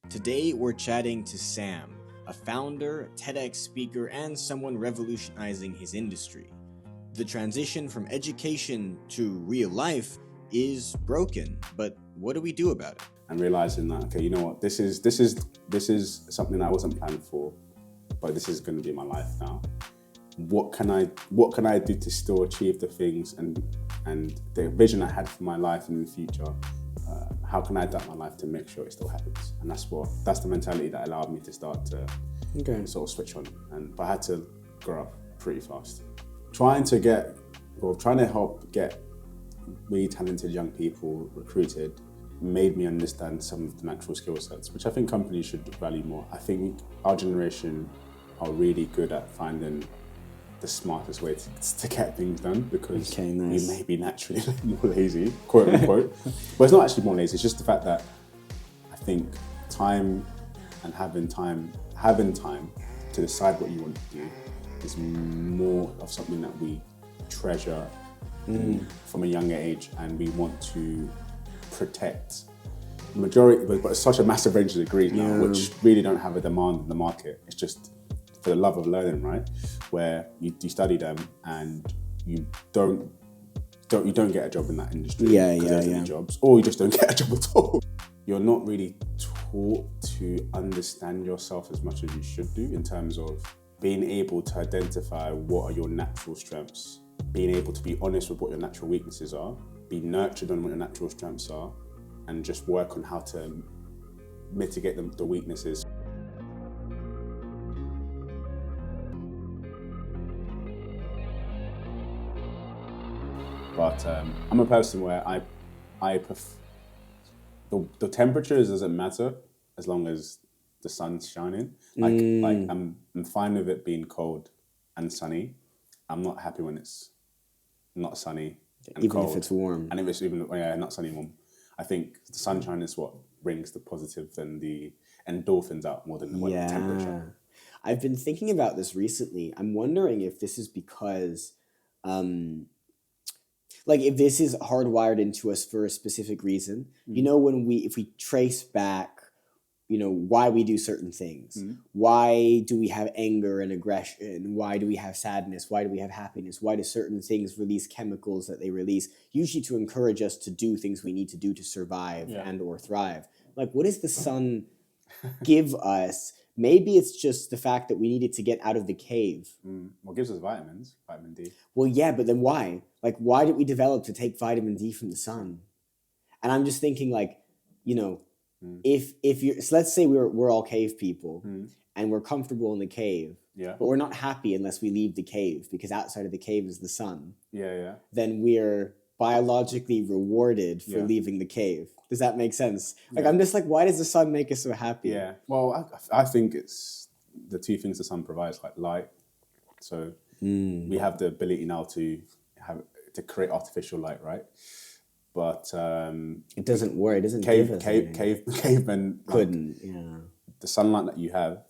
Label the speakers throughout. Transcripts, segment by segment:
Speaker 1: Today we're chatting to Sam, a founder, TEDx speaker, and someone revolutionizing his industry. The transition from education to real life is broken, but what do we do about it?
Speaker 2: And realizing that, okay, you know what, this is something that I wasn't planned for, but this is going to be my life now. What can I do to still achieve the things and the vision I had for my life in the future? How can I adapt my life to make sure it still happens? And that's the mentality that allowed me to start to sort of switch on. But I had to grow up pretty fast. Trying to help get really talented young people recruited made me understand some of the natural skill sets, which I think companies should value more. I think our generation are really good at finding the smartest way to get things done, because we may be naturally more lazy, quote unquote. But it's not actually more lazy, it's just the fact that I think time and having time to decide what you want to do is more of something that we treasure from a younger age, and we want to protect majority, but it's such a massive range of degrees now, which really don't have a demand in the market. It's just for the love of learning, right? Where you study them and you don't get a job in that industry because there's any jobs, or you just don't get a job at all. You're not really taught to understand yourself as much as you should do, in terms of being able to identify what are your natural strengths, being able to be honest with what your natural weaknesses are, be nurtured on what your natural strengths are, and just work on how to mitigate the weaknesses. But I'm a person where I prefer the temperatures doesn't matter as long as the sun's shining. I'm fine with it being cold and sunny. I'm not happy when it's not sunny and
Speaker 3: even
Speaker 2: cold.
Speaker 3: if it's warm.
Speaker 2: And if it's even not sunny and warm. I think the sunshine is what brings the positive and the endorphins out more than the temperature.
Speaker 3: I've been thinking about this recently. I'm wondering if this is because if this is hardwired into us for a specific reason. You know, if we trace back, why we do certain things. Why do we have anger and aggression? Why do we have sadness? Why do we have happiness? Why do certain things release chemicals that they release? Usually to encourage us to do things we need to do to survive and or thrive. Like, what does the sun give us? Maybe it's just the fact that we needed to get out of the cave.
Speaker 2: Well, it gives us vitamins, vitamin D.
Speaker 3: Well, yeah, but then why? Like, why did we develop to take vitamin D from the sun? And I'm just thinking, if you're, so let's say we're all cave people and we're comfortable in the cave, but we're not happy unless we leave the cave, because outside of the cave is the sun. Then we're biologically rewarded for leaving the cave. Does that make sense? I'm just like, why does the sun make us so happy?
Speaker 2: Yeah. Well, I think it's the two things the sun provides, like light. So we have the ability now to create artificial light, right? But
Speaker 3: it doesn't work. It doesn't give us
Speaker 2: cavemen
Speaker 3: couldn't.
Speaker 2: The sunlight that you have,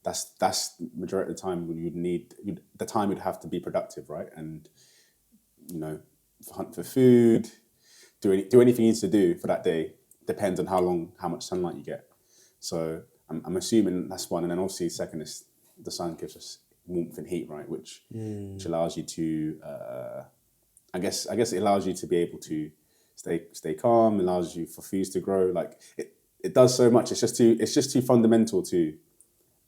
Speaker 2: that's majority of the time when you'd need the time you'd have to be productive, right? And hunt for food, do anything you need to do for that day depends on how much sunlight you get. So I'm assuming that's one, and then obviously second is the sun gives us warmth and heat, right? Which allows you to I guess it allows you to be able to stay calm, allows you for foods to grow. Like it does so much. It's just too fundamental to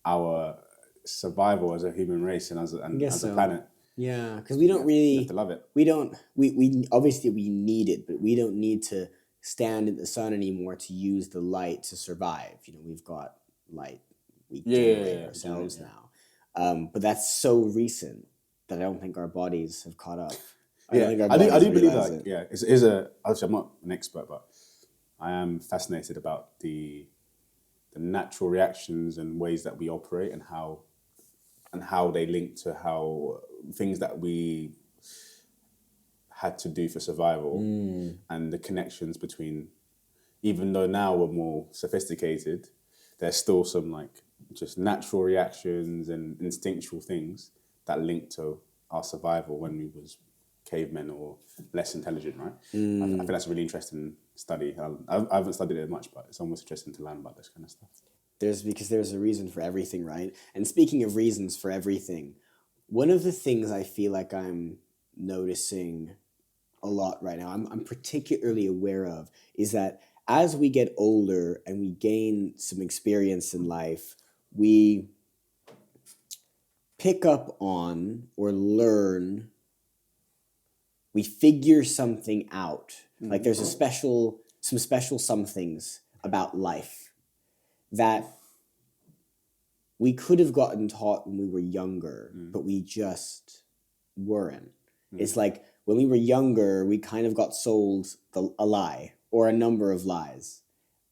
Speaker 2: our survival as a human race and as a planet.
Speaker 3: Yeah, because we don't really
Speaker 2: you have to love it.
Speaker 3: We don't. We obviously we need it, but we don't need to stand in the sun anymore to use the light to survive. We've got light. We generate ourselves now. But that's so recent that I don't think our bodies have caught up.
Speaker 2: I do believe that. Yeah, obviously I'm not an expert, but I am fascinated about the natural reactions and ways that we operate, and how they link to how things that we had to do for survival, and the connections between. Even though now we're more sophisticated, there's still some just natural reactions and instinctual things that link to our survival when we was cavemen or less intelligent, right? I think that's a really interesting study. I haven't studied it much, but it's almost interesting to learn about this kind of stuff.
Speaker 3: Because there's a reason for everything, right? And speaking of reasons for everything, one of the things I feel like I'm noticing a lot right now, I'm particularly aware of, is that as we get older and we gain some experience in life, we pick up on or learn, we figure something out. Like there's some special somethings about life that we could have gotten taught when we were younger, but we just weren't. It's like when we were younger, we kind of got sold a lie or a number of lies.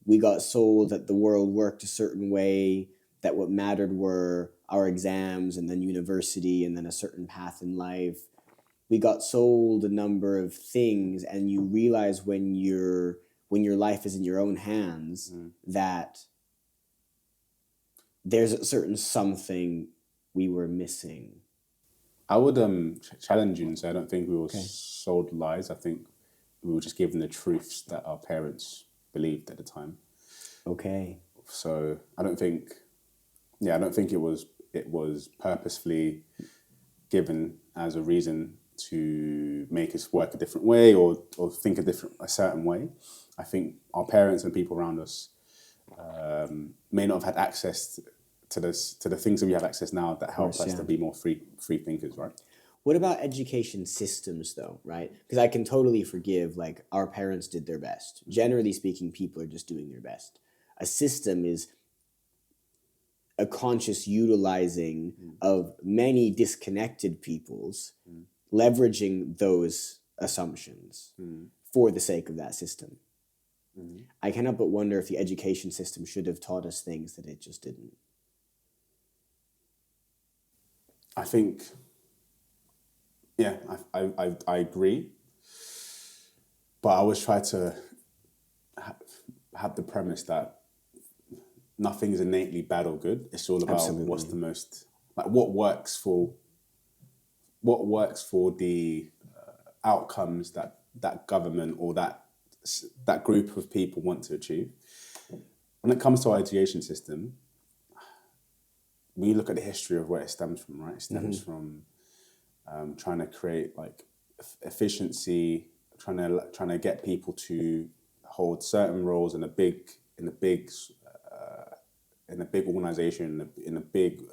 Speaker 3: We got sold that the world worked a certain way, that what mattered were our exams and then university and then a certain path in life. We got sold a number of things, and you realize when your life is in your own hands that there's a certain something we were missing.
Speaker 2: I would challenge you and say I don't think we were sold lies. I think we were just given the truths that our parents believed at the time.
Speaker 3: Okay.
Speaker 2: So I don't think it was purposefully given as a reason to make us work a different way or think a certain way. I think our parents and people around us may not have had access to the things that we have access now that help us to be more free thinkers, right?
Speaker 3: What about education systems, though, right? Because I can totally forgive, like, our parents did their best. Generally speaking, people are just doing their best. A system is a conscious utilizing of many disconnected peoples, leveraging those assumptions for the sake of that system. I cannot but wonder if the education system should have taught us things that it just didn't.
Speaker 2: I think, I agree. But I always try to have the premise that nothing is innately bad or good. It's all about what's the most, like what works for the outcomes that government or that group of people want to achieve. When it comes to our education system, we look at the history of where it stems from, right? It stems from trying to create like efficiency, trying to get people to hold certain roles in a big organization, in a big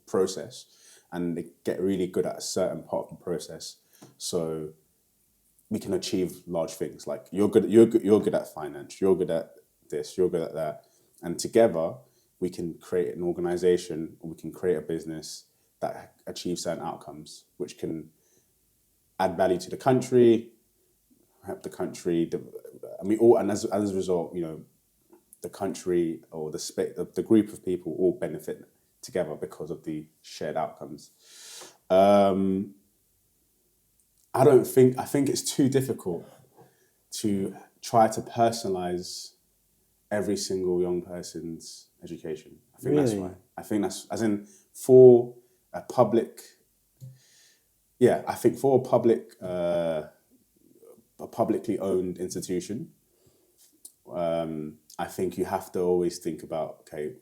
Speaker 2: process, and they get really good at a certain part of the process, so we can achieve large things. Like you're good at finance, you're good at this, you're good at that, and together we can create an organization, or we can create a business that achieves certain outcomes, which can add value to the country, help the country. And as a result, the country or the group of people all benefit together because of the shared outcomes. I think it's too difficult to try to personalize every single young person's education. I think that's right. I think that's, as in, for a public, a publicly owned institution, I think you have to always think about, okay,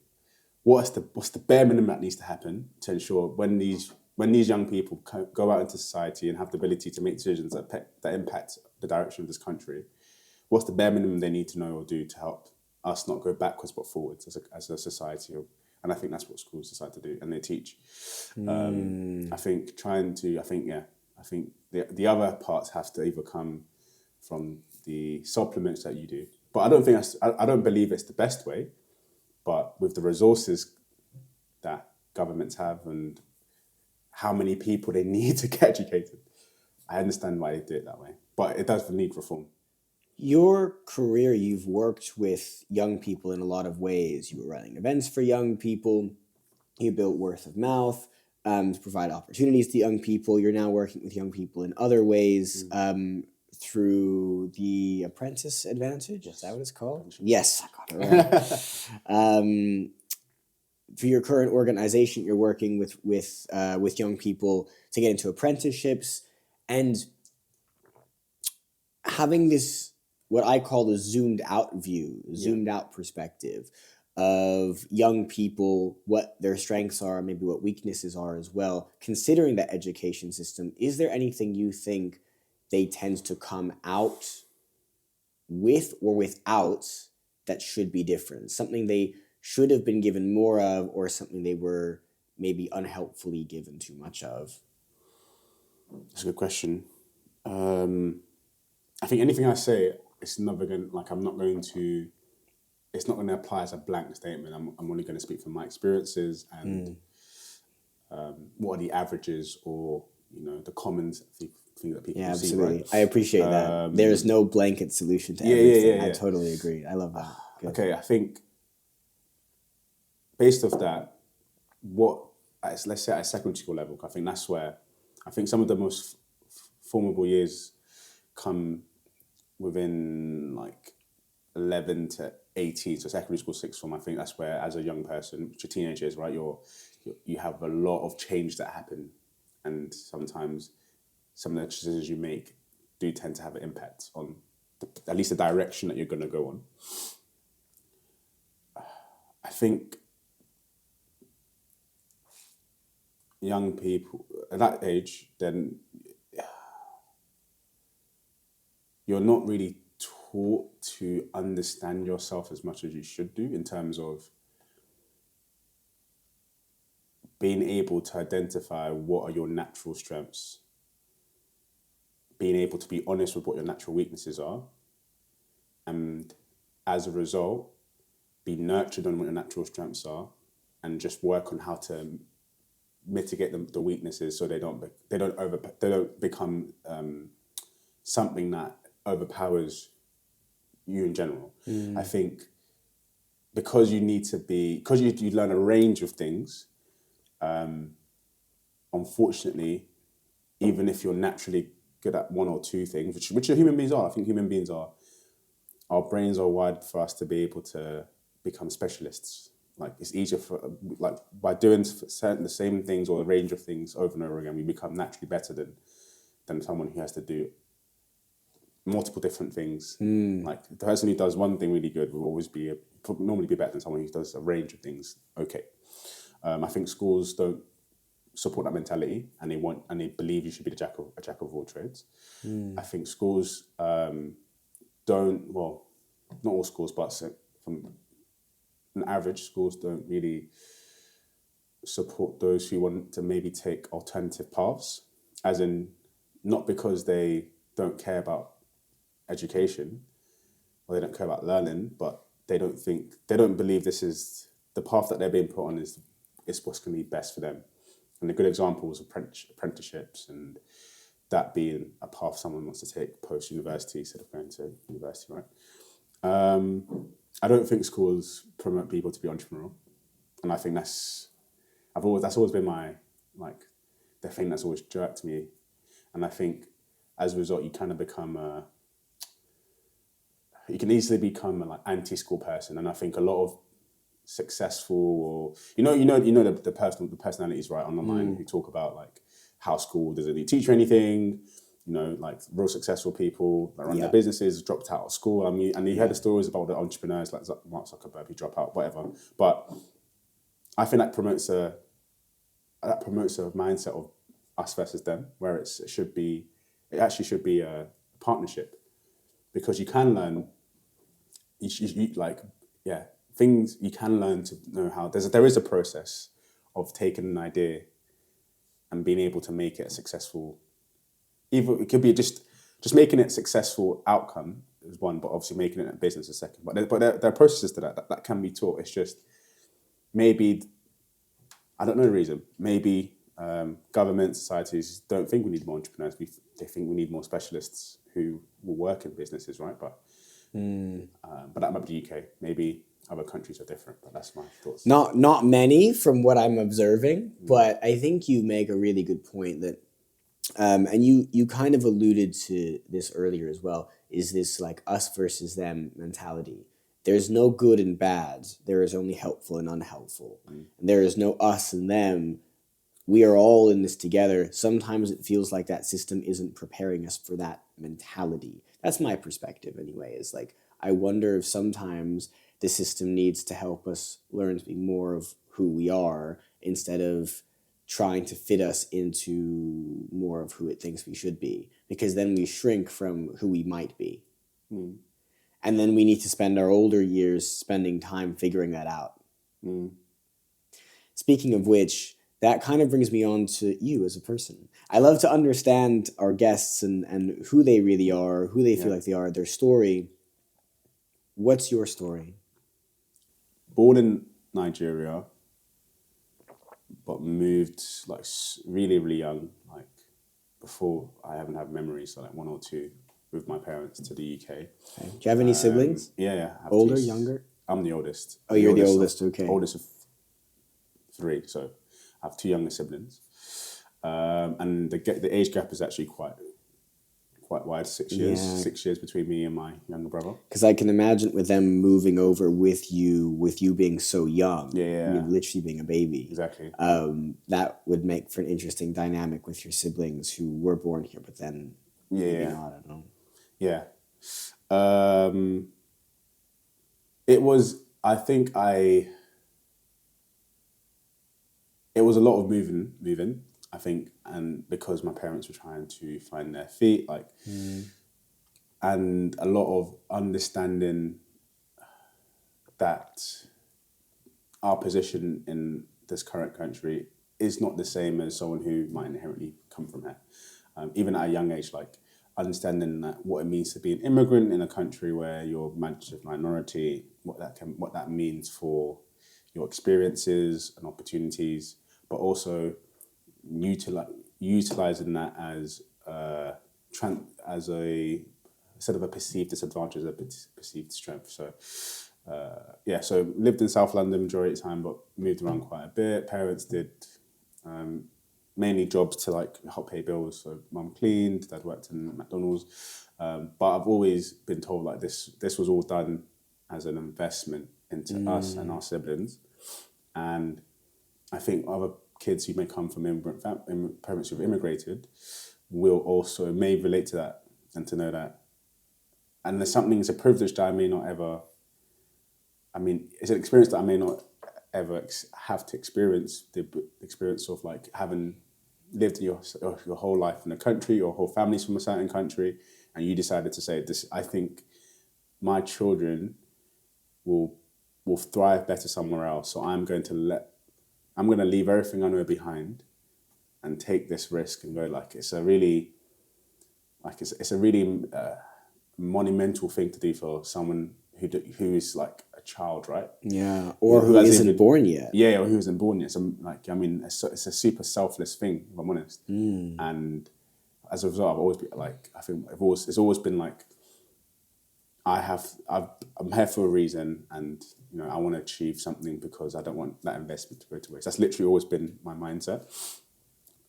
Speaker 2: what's the bare minimum that needs to happen to ensure when these young people go out into society and have the ability to make decisions that impact the direction of this country, what's the bare minimum they need to know or do to help us not go backwards but forwards as a society. And I think that's what schools decide to do, and they teach. I think the other parts have to either come from the supplements that you do. But I don't believe it's the best way, but with the resources that governments have and how many people they need to get educated, I understand why they do it that way. But it does need reform.
Speaker 3: Your career, you've worked with young people in a lot of ways. You were running events for young people. You built word of mouth to provide opportunities to young people. You're now working with young people in other ways through the Apprentice Advantage. Is that what it's called? Yes, I got it right. For your current organization, you're working with young people to get into apprenticeships and having this, what I call the zoomed out view, zoomed out perspective of young people, what their strengths are, maybe what weaknesses are as well, considering that education system, is there anything you think they tend to come out with or without that should be different? Something they should have been given more of, or something they were maybe unhelpfully given too much of?
Speaker 2: That's a good question. I think anything I say, it's never going like I'm not going to. It's not going to apply as a blank statement. I'm only going to speak from my experiences and what are the averages or the common thing that people see.
Speaker 3: Absolutely.
Speaker 2: Right?
Speaker 3: I appreciate that. There's no blanket solution to everything.
Speaker 2: Yeah.
Speaker 3: I totally agree. I love that. Good.
Speaker 2: Okay, I think based off that, let's say at a secondary school level, I think that's where I think some of the most formidable years come within like 11 to 18, so secondary school, sixth form. I think that's where, as a young person, which are teenagers, right, you have a lot of change that happen, and sometimes some of the decisions you make do tend to have an impact on at least the direction that you're going to go on. I think young people at that age, then you're not really taught to understand yourself as much as you should do, in terms of being able to identify what are your natural strengths, being able to be honest with what your natural weaknesses are, and as a result, be nurtured on what your natural strengths are, and just work on how to mitigate the weaknesses so they don't become something that overpowers you in general. I think because you learn a range of things, unfortunately, even if you're naturally good at one or two things, which human beings are, I think human beings are, our brains are wired for us to be able to become specialists. Like, it's easier by doing the same things or a range of things over and over again, we become naturally better than someone who has to do multiple different things. Like, the person who does one thing really good will always normally be better than someone who does a range of things okay. I think schools don't support that mentality, and they believe you should be a jack of all trades. I think schools don't, well, not all schools, but from an average, schools don't really support those who want to maybe take alternative paths, as in, not because they don't care about education or they don't care about learning, but they don't believe this is the path that they're being put on is what's going to be best for them. And a good example is apprenticeships, and that being a path someone wants to take post-university instead of going to university, right? I don't think schools promote people to be entrepreneurial, and I think that's always been my, like, the thing that's always jerked me. And I think as a result, you kind of become you can easily become a, like, anti-school person. And I think a lot of successful, or the personalities, right, online who talk about like how school doesn't need teach you anything, like real successful people that run their businesses dropped out of school. I mean, and you heard the stories about the entrepreneurs like Mark Zuckerberg who drop out, whatever. But I think that promotes a mindset of us versus them, where it actually should be a partnership, because you can learn. Things you can learn to know how there is a process of taking an idea and being able to make it a successful. Either it could be just making it a successful outcome is one, but obviously making it a business is second. But there are processes to that can be taught. It's just maybe, I don't know the reason. Maybe government, societies don't think we need more entrepreneurs. They think we need more specialists who will work in businesses, right? But that might be the UK. Maybe other countries are different, but that's my thoughts.
Speaker 3: Not many from what I'm observing, but I think you make a really good point that, and you kind of alluded to this earlier as well, is this like us versus them mentality. There's no good and bad. There is only helpful and unhelpful. And there is no us and them. We are all in this together. Sometimes it feels like that system isn't preparing us for that mentality. That's my perspective anyway, is like, I wonder if sometimes the system needs to help us learn to be more of who we are instead of trying to fit us into more of who it thinks we should be, because then we shrink from who we might be.
Speaker 2: Mm.
Speaker 3: And then we need to spend our older years spending time figuring that out.
Speaker 2: Mm.
Speaker 3: Speaking of which, that kind of brings me on to you as a person. I love to understand our guests and who they really are, who they feel like they are, their story. What's your story?
Speaker 2: Born in Nigeria, but moved like really, really young, like before I haven't had memories, so like 1 or 2 with my parents to the UK.
Speaker 3: Okay. Do you have any siblings?
Speaker 2: Yeah. I have
Speaker 3: Older,
Speaker 2: 2.
Speaker 3: younger?
Speaker 2: I'm the oldest.
Speaker 3: Oh, you're the oldest, okay.
Speaker 2: Oldest of 3, so I have 2 younger siblings. And the age gap is actually quite wide, 6 years.
Speaker 3: Yeah.
Speaker 2: 6 years between me and my younger brother.
Speaker 3: Because I can imagine with them moving over with you being so young,
Speaker 2: Yeah.
Speaker 3: you literally being a baby.
Speaker 2: Exactly.
Speaker 3: That would make for an interesting dynamic with your siblings who were born here, but then maybe not, I don't know.
Speaker 2: Yeah. It was, I think it was a lot of moving, I think, and because my parents were trying to find their feet, like, and a lot of understanding that our position in this current country is not the same as someone who might inherently come from here. Even at a young age, like, understanding that what it means to be an immigrant in a country where you're managed with minority, what that means for your experiences and opportunities, but also utilizing that as a instead of a perceived disadvantage, a perceived strength. So so lived in South London majority of the time, but moved around quite a bit. Parents did mainly jobs to like help pay bills. So mum cleaned, dad worked in McDonald's. But I've always been told like this was all done as an investment into us and our siblings. And I think other kids who may come from parents who've immigrated may relate to that and to know that. And there's it's a privilege that I may not ever, it's an experience that I may not ever have to experience, the experience of like having lived your whole life in a country, your whole family's from a certain country, and you decided to say, "This, I think my children will thrive better somewhere else, so I'm going to leave everything I know behind and take this risk and go." Like it's a really monumental thing to do for someone who is like a child, right?
Speaker 3: Yeah, or who isn't born yet.
Speaker 2: Yeah, or who isn't born yet. So it's a super selfless thing, if I'm honest. And as a result, I've always been like, it's always been like, I'm here for a reason, and I want to achieve something because I don't want that investment to go to waste. That's literally always been my mindset.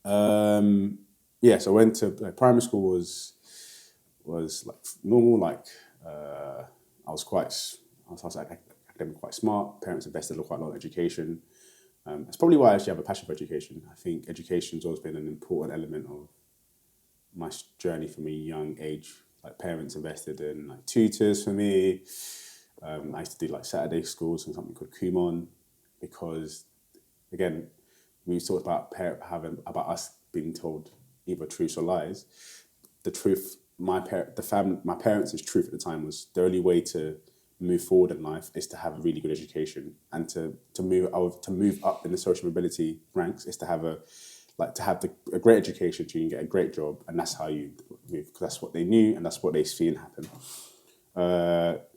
Speaker 2: So I went to primary school was like normal. Like I was academically quite smart. Parents invested quite a lot in education. That's probably why I actually have a passion for education. I think education's always been an important element of my journey from a young age. Like parents invested in like tutors for me. I used to do like Saturday schools and something called Kumon, because again, we talked about about us being told either truths or lies. The truth, my parents' truth at the time was the only way to move forward in life is to have a really good education, and to move up in the social mobility ranks is to have a great education so you can get a great job, and that's how you move, because that's what they knew and that's what they've seen happen.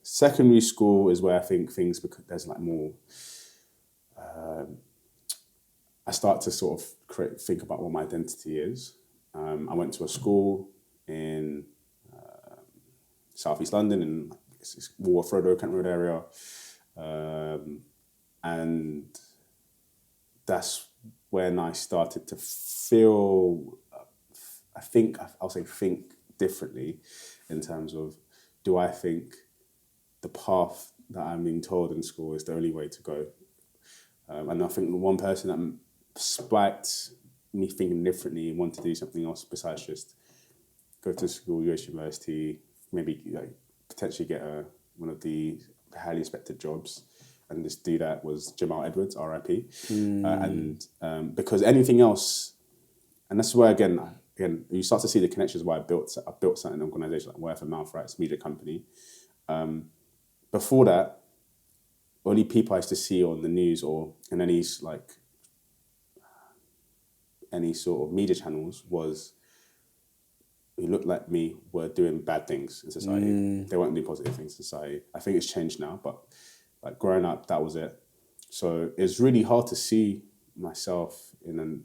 Speaker 2: Secondary school is where I think because there's like more. I start to sort of think about what my identity is. I went to a school in Southeast London, in Walworth Road, Kent Road area, and that's when I started to feel, think differently in terms of, do I think the path that I'm being told in school is the only way to go? And I think the one person that spiked me thinking differently and want to do something else besides just go to school, go to university, maybe like potentially get one of the highly respected jobs. And this dude that was Jamal Edwards, R.I.P. And because anything else, and that's where again, you start to see the connections why I built something, an organization like Word of Mouth, right? It's a media company. Before that, only people I used to see on the news or in any sort of media channels was who looked like me were doing bad things in society. They weren't doing positive things in society. I think it's changed now, but like growing up, that was it. So it's really hard to see myself in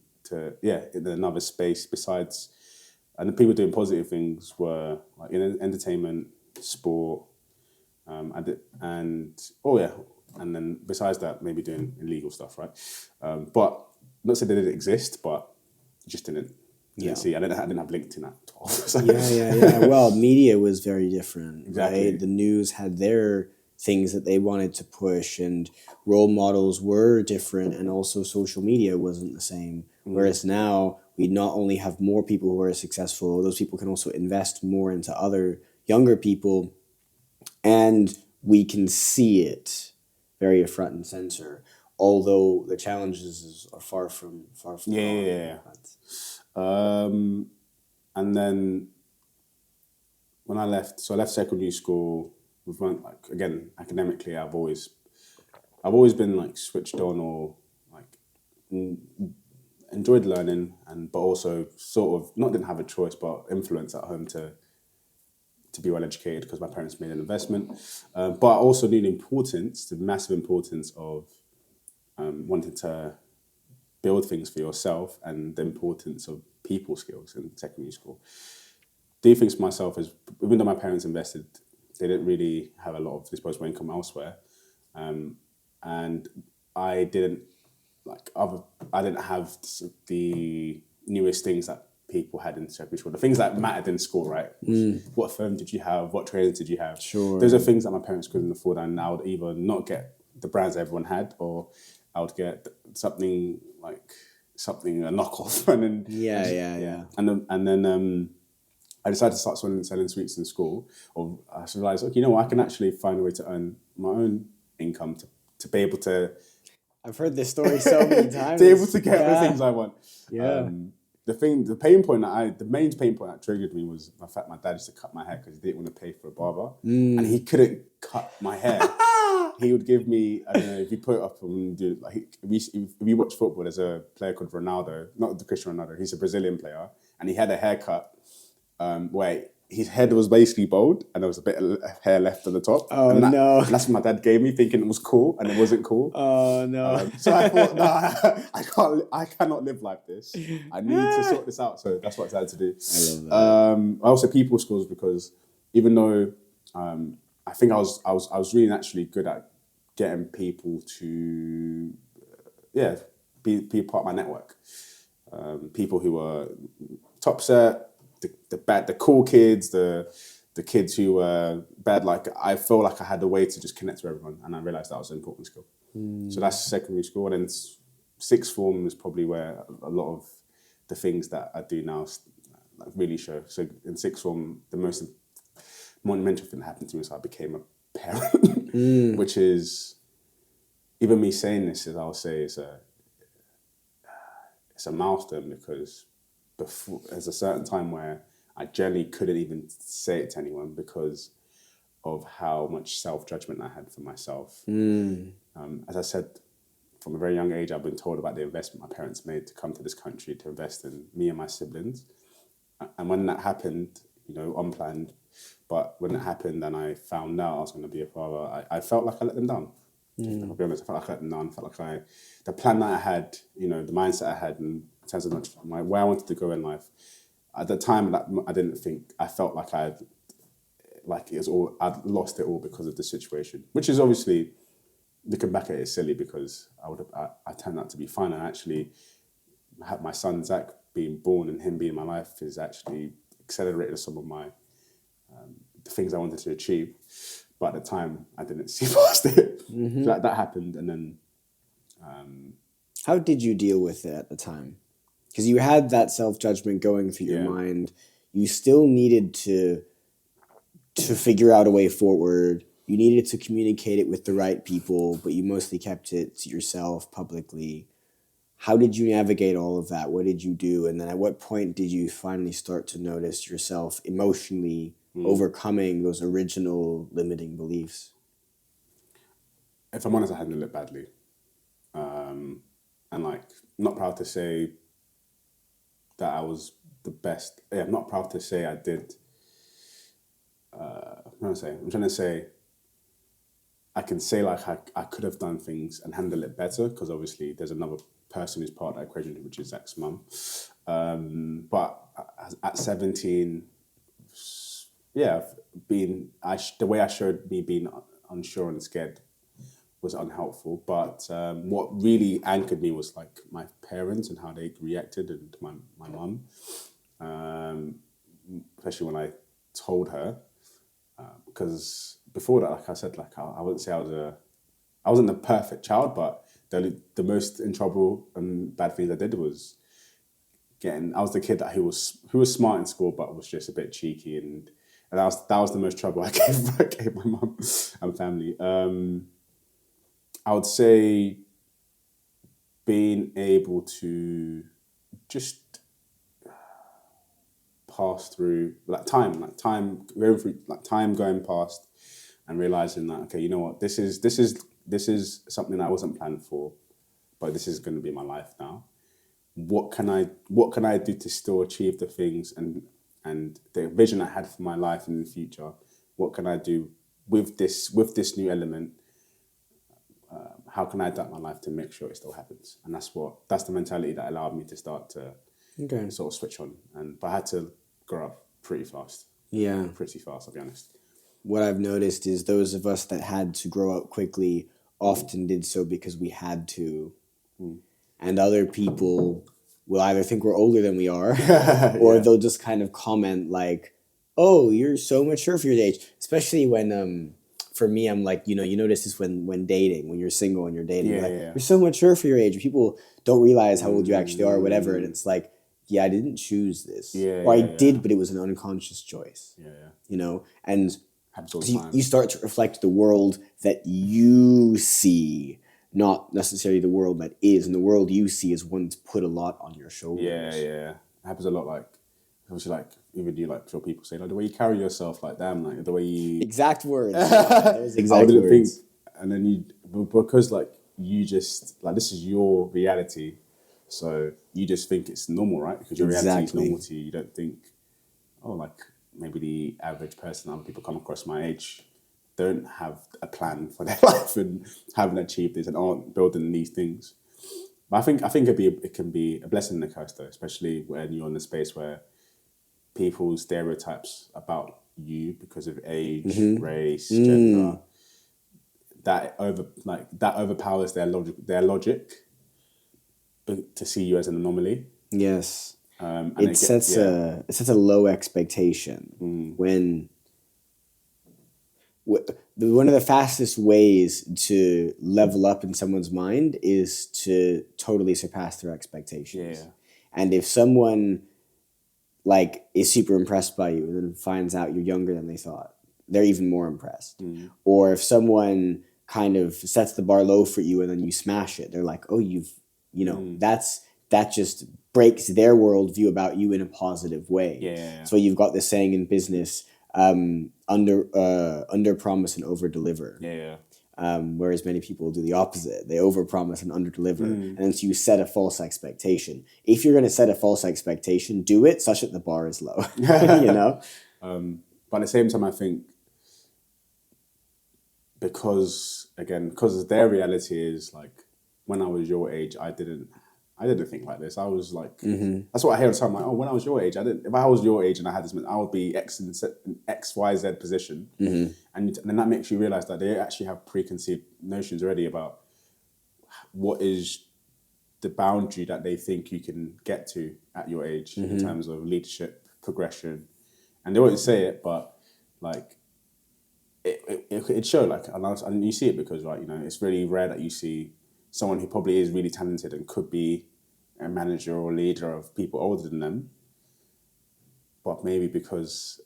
Speaker 2: another space besides, and the people doing positive things were like in entertainment, sport, and then besides that, maybe doing illegal stuff, right? But not saying they didn't exist, but just didn't see. I didn't have LinkedIn at 12. So.
Speaker 3: Yeah. Well, media was very different.
Speaker 2: Exactly.
Speaker 3: Right? The news had their things that they wanted to push, and role models were different, and also social media wasn't the same. Whereas now we not only have more people who are successful, those people can also invest more into other younger people, and we can see it very front and center. Although the challenges are far from
Speaker 2: Yeah. And then when I left secondary school. Again, academically, I've always been like switched on or like enjoyed learning, but also sort of didn't have a choice, but influence at home to be well educated because my parents made an investment. But I also knew the massive importance of wanting to build things for yourself and the importance of people skills in secondary school. Do things for myself is, even though my parents invested, they didn't really have a lot of disposable income elsewhere, and I didn't have the newest things that people had in secondary school. The things that mattered in school, right? What phone did you have? What trainers did you have?
Speaker 3: Sure.
Speaker 2: Those are things that my parents couldn't afford, and I would either not get the brands everyone had, or I would get something a knockoff, and then and then I decided to start selling sweets in school. Or I realized, okay, you know what, I can actually find a way to earn my own income to be able to.
Speaker 3: I've heard this story so many times.
Speaker 2: To be able to get the things I want.
Speaker 3: Yeah.
Speaker 2: The main pain point that triggered me was the fact my dad used to cut my hair because he didn't want to pay for a barber, and he couldn't cut my hair. He would give me, I don't know, if you put it up and do like, if you watch football, there's a player called Ronaldo, not the Cristiano Ronaldo, he's a Brazilian player, and he had a haircut where his head was basically bald and there was a bit of hair left at the top.
Speaker 3: Oh,
Speaker 2: and
Speaker 3: no.
Speaker 2: And that's what my dad gave me, thinking it was cool, and it wasn't cool.
Speaker 3: Oh, no.
Speaker 2: So I thought, I cannot live like this. I need to sort this out. So that's what I decided to do.
Speaker 3: I love that.
Speaker 2: I also people skills, because even though I think I was really naturally good at getting people to be part of my network. People who were top set, the cool kids, the kids who were bad. Like, I felt like I had a way to just connect with everyone, and I realized that was an important skill. So that's secondary school, and then sixth form is probably where a lot of the things that I do now really show. So in sixth form, the most monumental thing that happened to me is I became a parent, which is, even me saying this, I'll say it's a milestone, because before, there's a certain time where I generally couldn't even say it to anyone because of how much self-judgment I had for myself. As I said, from a very young age, I've been told about the investment my parents made to come to this country to invest in me and my siblings. And when that happened, unplanned, but when it happened and I found out I was going to be a father, I felt like I let them down. I'll be honest, I felt like I let them down. I felt like the plan that I had, the mindset I had in terms of where I wanted to go in life, at the time, I didn't think, I felt like I'd lost it all because of the situation, which is obviously, looking back at it, silly, because I turned out to be fine. And actually, my son Zach being born and him being in my life has actually accelerated some of my the things I wanted to achieve. But at the time, I didn't see past it. So that happened, and then.
Speaker 3: How did you deal with it at the time? Because you had that self-judgment going through your mind. You still needed to figure out a way forward. you needed to communicate it with the right people, but you mostly kept it to yourself publicly. How did you navigate all of that? What did you do? And then at what point did you finally start to notice yourself emotionally overcoming those original limiting beliefs?
Speaker 2: If I'm honest, I handled it badly. And like, not proud to say that I was the best. Yeah, I'm not proud to say I did. I'm trying to say, I can say like I could have done things and handle it better, because obviously there's another person who's part of that equation, which is Zach's mum. But at 17, yeah, the way I showed me being unsure and scared was unhelpful. But what really anchored me was like my parents and how they reacted, and my mum, especially when I told her, because before that, like I said, like I wouldn't say I wasn't the perfect child, but the most in trouble and bad things I did was I was the kid who was smart in school but was just a bit cheeky, and that was the most trouble I gave my mum and family. I would say being able to just pass through time going past, and realizing that, okay, you know what, this is something that I wasn't planned for, but this is going to be my life now. What can I do to still achieve the things and the vision I had for my life in the future? What can I do with this new element? How can I adapt my life to make sure it still happens? And that's the mentality that allowed me to start to sort of switch on. But I had to grow up pretty fast.
Speaker 3: Yeah.
Speaker 2: Pretty fast, I'll be honest.
Speaker 3: What I've noticed is those of us that had to grow up quickly often did so because we had to. And other people will either think we're older than we are, or they'll just kind of comment like, oh, you're so mature for your age. Especially when, for me, I'm like, you notice this when dating, when you're single and you're dating. You're so mature for your age. People don't realize how old you actually are or whatever. And it's like, yeah, I didn't choose this. I did, but it was an unconscious choice. And you start to reflect the world that you see, not necessarily the world that is. And the world you see is one that's put a lot on your shoulders.
Speaker 2: Yeah. It happens a lot, like, obviously, like, even you, like, feel people say, like, the way you carry yourself, like, damn, like, the way you...
Speaker 3: Exact words. Those exact words.
Speaker 2: Think, and then because, like, you just, like, this is your reality, so you just think it's normal, right? Because your reality is normal to you. You don't think, oh, like, maybe the average person, other people come across my age, don't have a plan for their life and haven't achieved this and aren't building these things. But I think it can be a blessing and a curse, though, especially when you're in a space where people's stereotypes about you because of age, race, gender, that overpowers their logic to see you as an anomaly.
Speaker 3: Yes. It sets a low expectation when one of the fastest ways to level up in someone's mind is to totally surpass their expectations.
Speaker 2: Yeah.
Speaker 3: And if someone like is super impressed by you and then finds out you're younger than they thought, they're even more impressed. Or if someone kind of sets the bar low for you and then you smash it, they're like, oh, that just breaks their worldview about you in a positive way.
Speaker 2: Yeah.
Speaker 3: So you've got this saying in business, under promise and over deliver. Whereas many people do the opposite. They over promise and under deliver. And then so you set a false expectation. If you're going to set a false expectation, do it such that the bar is low.
Speaker 2: But at the same time, I think because their reality is like, when I was your age, I didn't think like this. I was like, that's what I hear all the time. Like, oh, when I was your age, if I was your age and I had this, I would be X, Y, Z position. And then that makes you realize that they actually have preconceived notions already about what is the boundary that they think you can get to at your age in terms of leadership, progression. And they won't say it, but like, it showed, like, and you see it because, like, it's really rare that you see someone who probably is really talented and could be a manager or leader of people older than them, but maybe because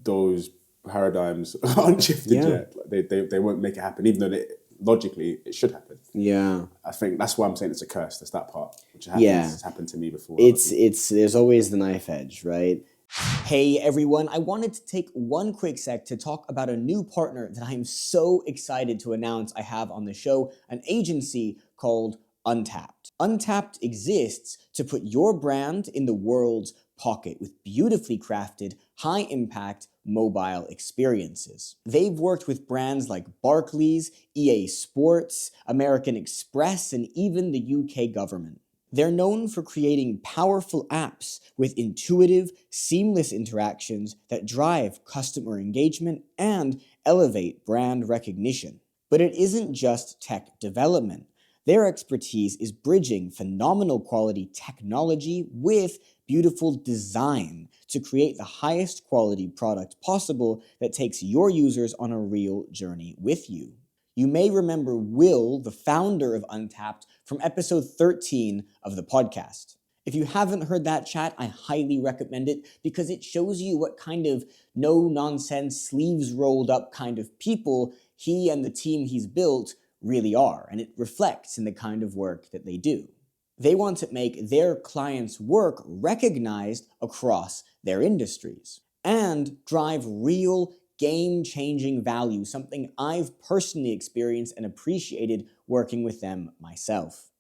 Speaker 2: those paradigms aren't shifted yet. Like they won't make it happen, even though logically it should happen.
Speaker 3: Yeah.
Speaker 2: I think that's why I'm saying it's a curse. That's that part, which has happened to me before.
Speaker 3: There's always the knife edge, right?
Speaker 1: Hey everyone, I wanted to take one quick sec to talk about a new partner that I am so excited to announce I have on the show, an agency called Untapped. Untapped exists to put your brand in the world's pocket with beautifully crafted, high-impact mobile experiences. They've worked with brands like Barclays, EA Sports, American Express, and even the UK government. They're known for creating powerful apps with intuitive, seamless interactions that drive customer engagement and elevate brand recognition. But it isn't just tech development. Their expertise is bridging phenomenal quality technology with beautiful design to create the highest quality product possible that takes your users on a real journey with you. You may remember Will, the founder of Untapped, from episode 13 of the podcast. If you haven't heard that chat, I highly recommend it because it shows you what kind of no-nonsense, sleeves-rolled-up kind of people he and the team he's built really are, and it reflects in the kind of work that they do. They want to make their clients' work recognized across their industries and drive real game-changing value, something I've personally experienced and appreciated working with them myself.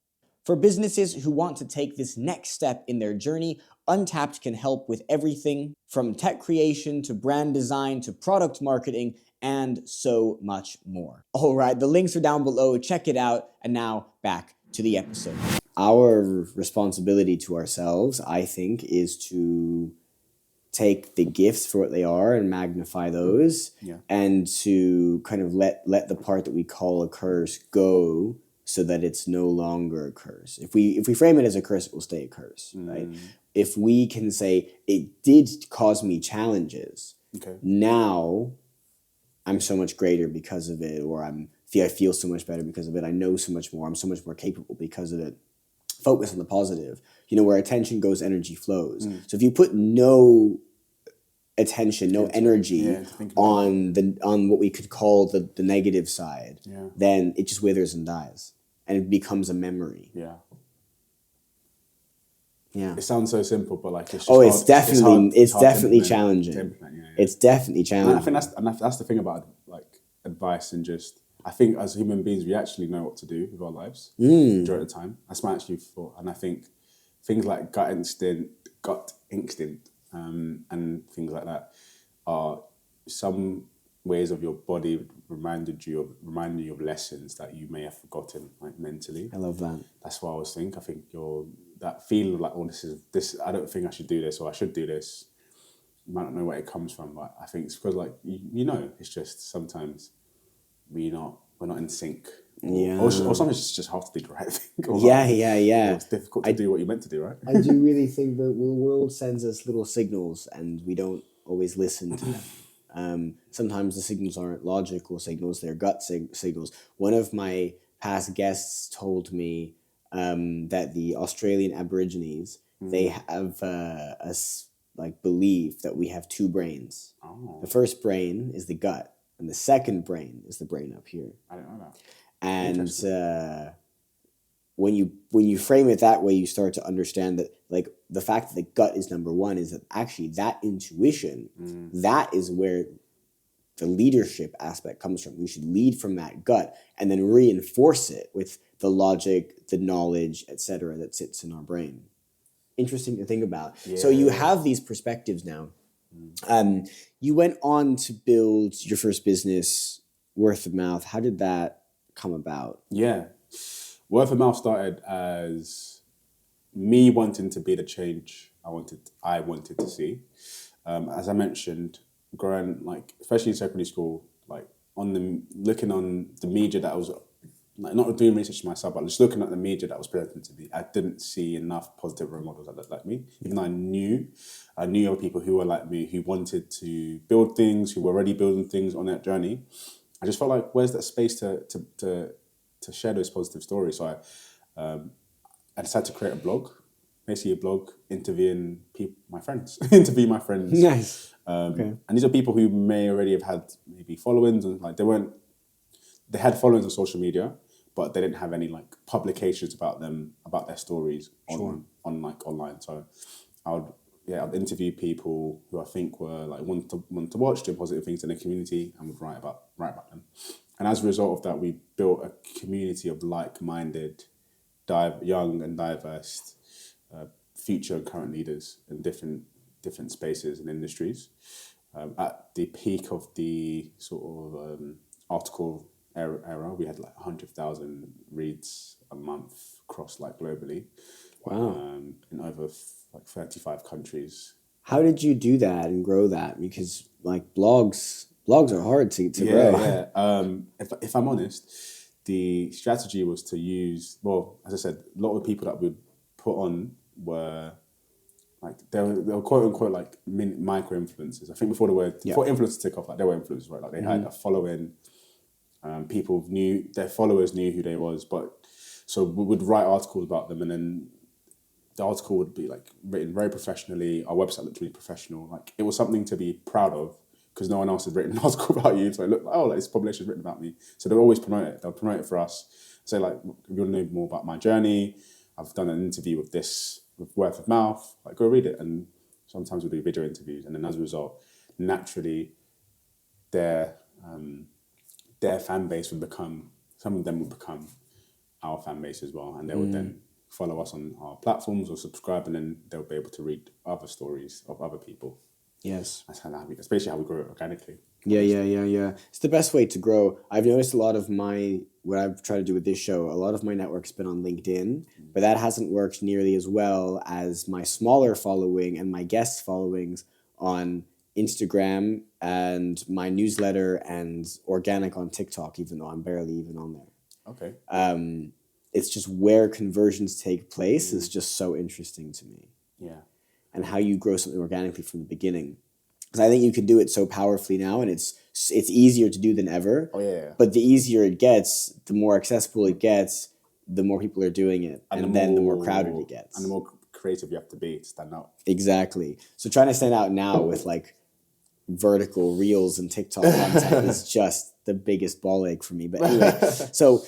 Speaker 1: For businesses who want to take this next step in their journey, Untapped can help with everything from tech creation to brand design to product marketing and so much more. All right, the links are down below. Check it out. And now back to the episode.
Speaker 3: Our responsibility to ourselves, I think, is to take the gifts for what they are and magnify those, and to kind of let the part that we call a curse go so that it's no longer a curse. If we frame it as a curse, it will stay a curse, right? If we can say, it did cause me challenges, now I'm so much greater because of it, or I feel so much better because of it, I know so much more, I'm so much more capable because of it. Focus on the positive. You know, where attention goes, energy flows. So if you put no attention, no energy on what we could call the negative side, then it just withers and dies, and it becomes a memory.
Speaker 2: Yeah.
Speaker 3: Yeah.
Speaker 2: It sounds so simple, but like it's just
Speaker 3: it's definitely challenging. It's definitely
Speaker 2: And
Speaker 3: challenging.
Speaker 2: I think that's the thing about like advice, and just I think as human beings we actually know what to do with our lives during the time. That's my actually thought, and I think things like gut instinct, and things like that are some ways of your body reminding you of lessons that you may have forgotten, like mentally.
Speaker 3: I love that.
Speaker 2: That's what I was thinking. I think that feeling of like, oh, this. I don't think I should do this, or I should do this. You might not know where it comes from, but I think it's because like you know, it's just sometimes we're not in sync. Or sometimes it's just hard to do the right thing. Or it's difficult to do what you're meant to do, right?
Speaker 3: I do really think that the world sends us little signals and we don't always listen to them. Sometimes the signals aren't logical signals, they're gut signals. One of my past guests told me that the Australian Aborigines, they have a belief that we have two brains.
Speaker 2: Oh.
Speaker 3: The first brain is the gut, and the second brain is the brain up here.
Speaker 2: I didn't know that.
Speaker 3: And when you frame it that way, you start to understand that like the fact that the gut is number one is that actually that intuition, that is where the leadership aspect comes from. We should lead from that gut and then reinforce it with the logic, the knowledge, etc., that sits in our brain. Interesting to think about. Yeah. So you have these perspectives now. You went on to build your first business, Word of Mouth. How did that come about?
Speaker 2: Yeah. Word of Mouth started as me wanting to be the change I wanted to see. As I mentioned, growing like especially in secondary school, like looking on the media that was like not doing research myself, but just looking at the media that was presented to me, I didn't see enough positive role models that looked like me. Even though I knew other people who were like me, who wanted to build things, who were already building things on that journey. I just felt like, where's that space to share those positive stories? So I decided to create a blog, basically a blog interview my friends.
Speaker 3: Nice.
Speaker 2: And these are people who may already have had maybe followings, and like they had followings on social media, but they didn't have any like publications about them, about their stories on like online. So I'd interview people who I think were like want to watch, doing positive things in the community, and would write about them. And as a result of that, we built a community of like-minded, young and diverse future and current leaders in different spaces and industries. At the peak of the sort of article era, we had like 100,000 reads a month across like globally.
Speaker 3: Wow.
Speaker 2: In over like 35 countries.
Speaker 3: How did you do that and grow that? Because like blogs are hard to grow.
Speaker 2: Yeah. If I'm honest, the strategy was to use, well, as I said, a lot of the people that we'd put on were like, they were quote unquote like micro influencers. I think before influencers took off, like they were influencers, right? Like they had a following, people their followers knew who they was, but so we would write articles about them, and then the article would be like written very professionally. Our website looked really professional. Like it was something to be proud of because no one else had written an article about you. So it looked like, oh, like, this publication's written about me. So they'll always promote it. They'll promote it for us. Say like, if you want to know more about my journey, I've done an interview with word of mouth. Like go read it. And sometimes we'll do video interviews. And then as a result, naturally, their fan base would become, some of them would become our fan base as well. And they would then follow us on our platforms or subscribe, and then they'll be able to read other stories of other people.
Speaker 3: Yes.
Speaker 2: That's especially how we grow it organically.
Speaker 3: Yeah. It's the best way to grow. I've noticed a lot of what I've tried to do with this show, a lot of my network's been on LinkedIn, but that hasn't worked nearly as well as my smaller following and my guest followings on Instagram and my newsletter and organic on TikTok, even though I'm barely even on there.
Speaker 2: Okay.
Speaker 3: It's just where conversions take place is just so interesting to me.
Speaker 2: Yeah.
Speaker 3: And how you grow something organically from the beginning. Because I think you can do it so powerfully now, and it's easier to do than ever.
Speaker 2: Oh, yeah.
Speaker 3: But the easier it gets, the more accessible it gets, the more people are doing it. And then the more crowded it gets.
Speaker 2: And the more creative you have to be to stand out.
Speaker 3: Exactly. So trying to stand out now with like vertical reels and TikTok content is just the biggest ball ache for me. But anyway, so...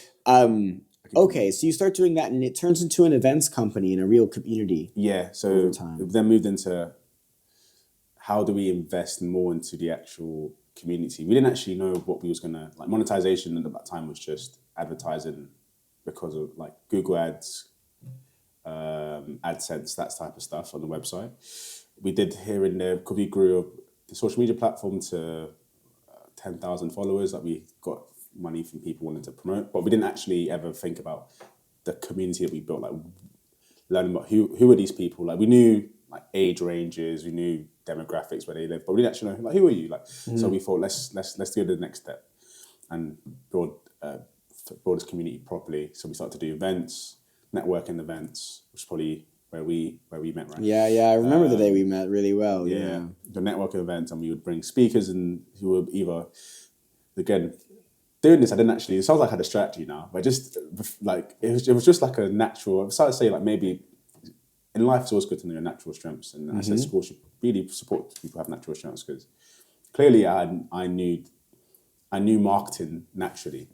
Speaker 3: okay, so you start doing that, and it turns into an events company and a real community.
Speaker 2: Yeah, so we've then moved into how do we invest more into the actual community. We didn't actually know what we was gonna like. Monetization at that time was just advertising because of like Google Ads, AdSense, that type of stuff on the website. We did here and there because we grew the social media platform to 10,000 followers. Like we got money from people wanting to promote, but we didn't actually ever think about the community that we built, like learning about who are these people. Like we knew like age ranges, we knew demographics where they live, but we didn't actually know like who are you. Like so we thought let's go to the next step and build this community properly. So we started to do events, networking events, which is probably where we met, right?
Speaker 3: Yeah, I remember the day we met really well. Yeah.
Speaker 2: The networking events, and we would bring speakers and who were either, again, doing this, I didn't actually, it sounds like I had a strategy now, but just like, it was just like a natural, I started to say like maybe in life it's always good to know your natural strengths. And I said school should really support people who have natural strengths, because clearly I knew marketing naturally,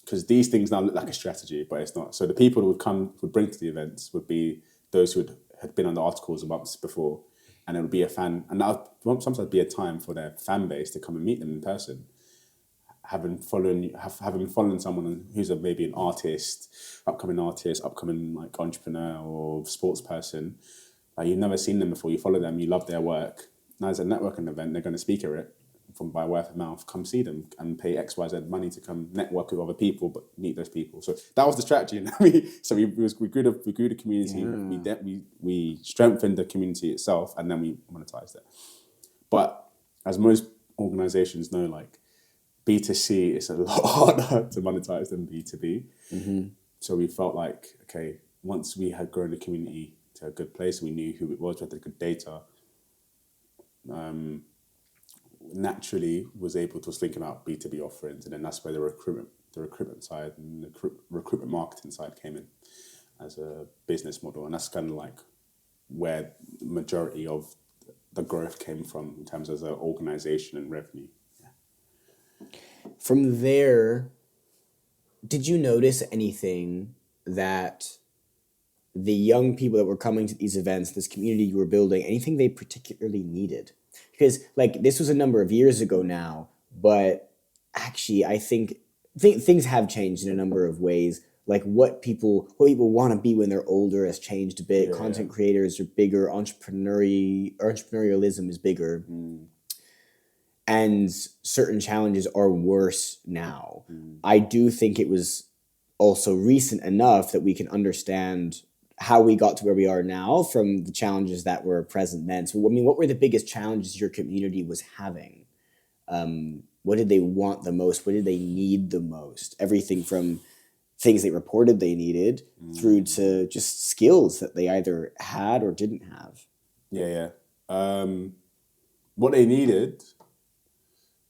Speaker 2: because these things now look like a strategy, but it's not. So the people who would bring to the events would be those who had been on the articles months before, and it would be a fan, and that would sometimes be a time for their fan base to come and meet them in person. Having following someone who's maybe an artist, upcoming like entrepreneur or sports person, like you've never seen them before, you follow them, you love their work. Now as a networking event, they're going to speak at it by word of mouth. Come see them and pay XYZ money to come network with other people, but meet those people. So that was the strategy. And we grew the community. Yeah. We strengthened the community itself, and then we monetized it. But as most organizations know, like B2C is a lot harder to monetize than B2B. Mm-hmm. So we felt like, okay, once we had grown the community to a good place, we knew who it was, we had the good data, naturally was able to think about B2B offerings. And then that's where the recruitment side and the recruitment marketing side came in as a business model. And that's kind of like where the majority of the growth came from in terms of the organization and revenue.
Speaker 3: From there, did you notice anything that the young people that were coming to these events, this community you were building, anything they particularly needed? Because like this was a number of years ago now, but actually I think things have changed in a number of ways. Like what people want to be when they're older has changed a bit. Content creators are bigger. Entrepreneurialism is bigger. And certain challenges are worse now. I do think it was also recent enough that we can understand how we got to where we are now from the challenges that were present then. So, I mean, what were the biggest challenges your community was having? What did they want the most? What did they need the most? Everything from things they reported they needed through to just skills that they either had or didn't have.
Speaker 2: What they needed,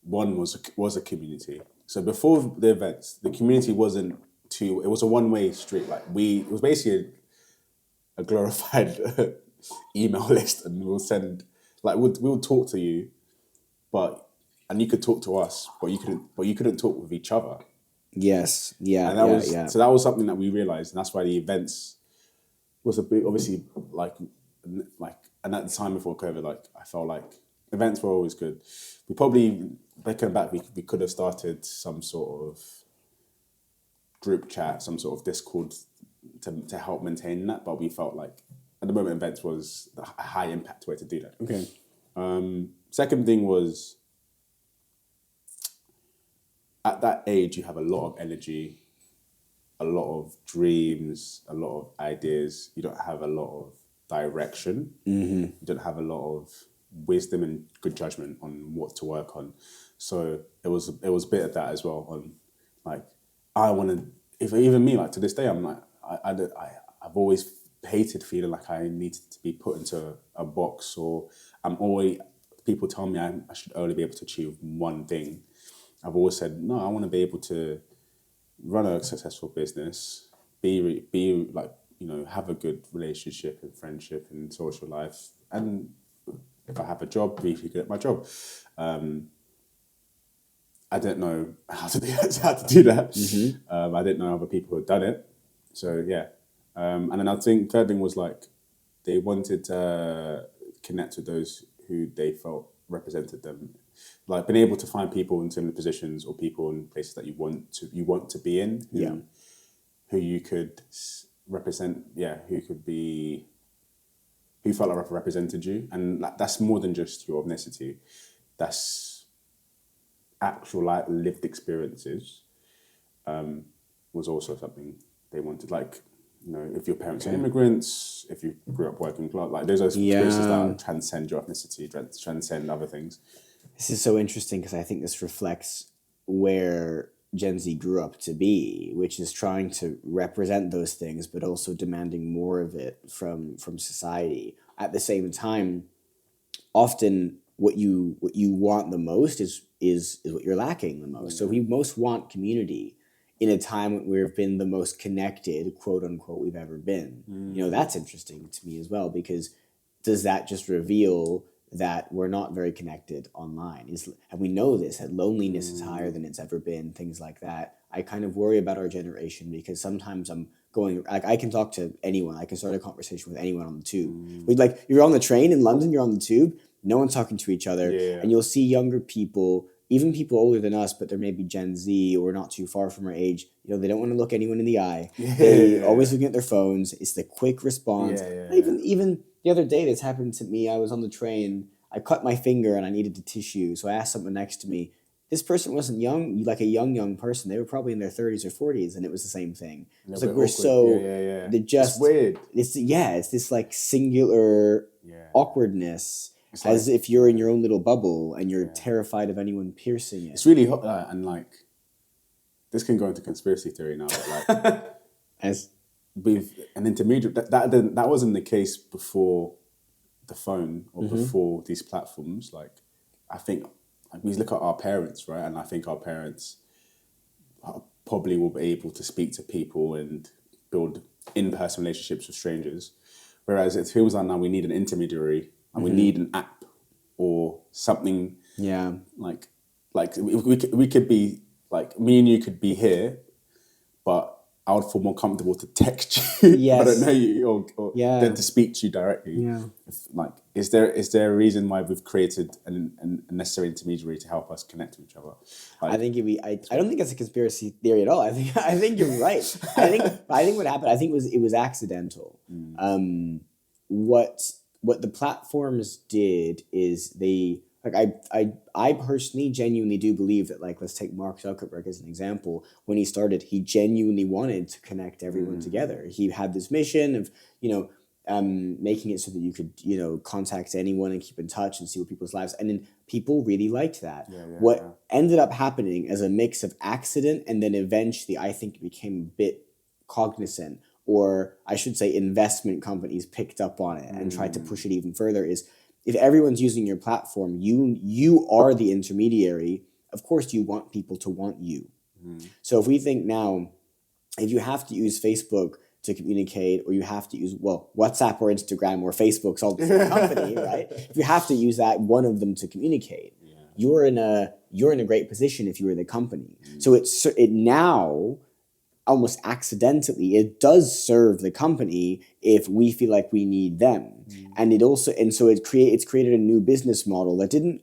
Speaker 2: one was a community. So before the events, the community wasn't it was a one-way street. Like it was basically a glorified email list, and we'll send, like we'll talk to you, and you could talk to us, but you couldn't talk with each other.
Speaker 3: Yes, yeah,
Speaker 2: and so that was something that we realized, and that's why the events was a big, obviously, like, and at the time before COVID, like I felt like events were always good. We probably, looking back, we could have started some sort of group chat, some sort of Discord to help maintain that, but we felt like at the moment events was a high impact way to do that.
Speaker 3: Okay.
Speaker 2: Second thing was, at that age, you have a lot of energy, a lot of dreams, a lot of ideas. You don't have a lot of direction. You don't have a lot of wisdom and good judgment on what to work on. So it was a bit of that as well. On like, I want to, even me, like to this day, I'm like, I've always hated feeling like I needed to be put into a box, or people tell me I should only be able to achieve one thing. I've always said, no, I want to be able to run a successful business, be like, have a good relationship and friendship and social life. And if I have a job, be good at my job. I didn't know how to do that. I didn't know other people who had done it. So, yeah. And then I think third thing was like, they wanted to connect with those who they felt represented them. Like being able to find people in similar positions or people in places that you want to be in, who you could represent, who felt like represented you, and that's more than just your ethnicity. That's actual lived experiences. Was also something they wanted. Like, if your parents are immigrants, if you grew up working class, like those are experiences that transcend your ethnicity, transcend other things.
Speaker 3: This is so interesting because I think this reflects where Gen Z grew up to be, which is trying to represent those things, but also demanding more of it from society. At the same time, often what you want the most is what you're lacking the most. So we most want community in a time when we've been the most connected, quote unquote, we've ever been. That's interesting to me as well, because does that just reveal that we're not very connected online? And we know this, that loneliness is higher than it's ever been, things like that. I kind of worry about our generation because sometimes I'm going, like, I can talk to anyone. I can start a conversation with anyone on the tube. Like, you're on the train in London, you're on the tube, no one's talking to each other. And you'll see younger people, even people older than us, but they're maybe Gen Z or not too far from our age, they don't want to look anyone in the eye. They always looking at their phones. It's the quick response. Even the other day, this happened to me. I was on the train. I cut my finger and I needed a tissue. So I asked someone next to me. This person wasn't young, like a young person. They were probably in their 30s or 40s, and it was the same thing. It's like we're awkward. They're just,
Speaker 2: it's weird.
Speaker 3: It's this like singular awkwardness, it's as if you're in your own little bubble and you're terrified of anyone piercing it.
Speaker 2: It's really hot, and like, this can go into conspiracy theory now, but like,
Speaker 3: as
Speaker 2: with an intermediate, that wasn't the case before the phone or before these platforms. Like, I think we look at our parents, right? And I think our parents probably will be able to speak to people and build in-person relationships with strangers. Whereas it feels like now we need an intermediary and we need an app or something.
Speaker 3: Yeah.
Speaker 2: Like we could be like, me and you could be here, but I would feel more comfortable to text you if I don't know you, or than to speak to you directly.
Speaker 3: Yeah.
Speaker 2: Is there a reason why we've created a necessary intermediary to help us connect with each other?
Speaker 3: I think I don't think it's a conspiracy theory at all. I think you're right. I think what happened, it was accidental. What the platforms did is they, like, I personally genuinely do believe that, like, let's take Mark Zuckerberg as an example. When he started, he genuinely wanted to connect everyone together. He had this mission of, making it so that you could, contact anyone and keep in touch and see what people's lives. And then people really liked that. What ended up happening as a mix of accident, and then eventually I think it became a bit cognizant, or I should say investment companies picked up on it and tried to push it even further, is if everyone's using your platform, you are the intermediary. Of course, you want people to want you. So if we think now, if you have to use Facebook to communicate, or you have to use, WhatsApp or Instagram or Facebook's all the same company, right? If you have to use that, one of them to communicate, you're in a great position if you were the company. So it now, almost accidentally, it does serve the company if we feel like we need them. And so it's created a new business model that did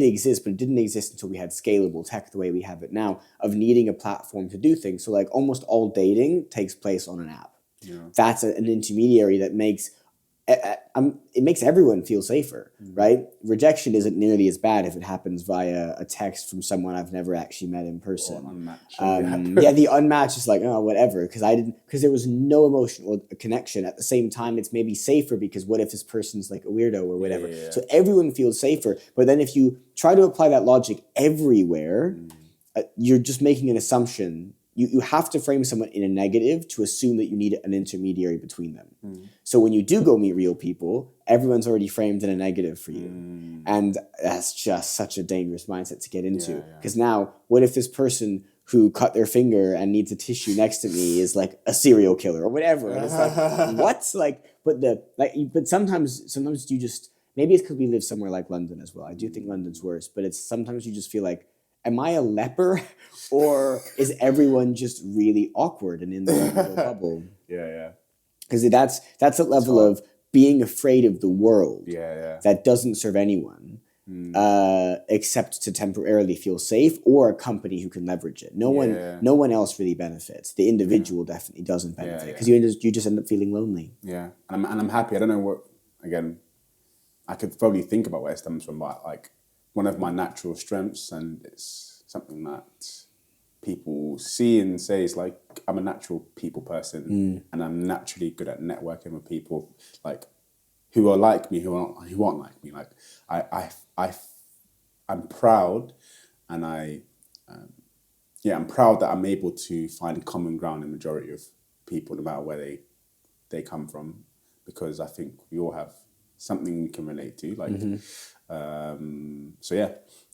Speaker 3: exist, but it didn't exist until we had scalable tech the way we have it now, of needing a platform to do things. So, like, almost all dating takes place on an app. That's an intermediary that makes it makes everyone feel safer, right? Rejection isn't nearly as bad if it happens via a text from someone I've never actually met in person. The unmatched is like, oh, whatever, because there was no emotional connection. At the same time, it's maybe safer because what if this person's like a weirdo or whatever? So everyone feels safer. But then if you try to apply that logic everywhere, you're just making an assumption. You have to frame someone in a negative to assume that you need an intermediary between them. So when you do go meet real people, everyone's already framed in a negative for you. And that's just such a dangerous mindset to get into. Because now, what if this person who cut their finger and needs a tissue next to me is like a serial killer or whatever? And it's like, what? But sometimes you just, maybe it's because we live somewhere like London as well. I do think London's worse, but it's sometimes you just feel like, am I a leper, or is everyone just really awkward and in their little bubble? Because that's a level of being afraid of the world that doesn't serve anyone, except to temporarily feel safe, or a company who can leverage it. No one else really benefits. The individual definitely doesn't benefit, because you just end up feeling lonely.
Speaker 2: And I'm happy. I don't know what, again, I could probably think about where it stems from, but like, one of my natural strengths, and it's something that people see and say, is like, I'm a natural people person, and I'm naturally good at networking with people, like, who are like me, who aren't like me. Like, I'm proud, and I'm proud that I'm able to find common ground in the majority of people, no matter where they come from, because I think we all have something we can relate to, like.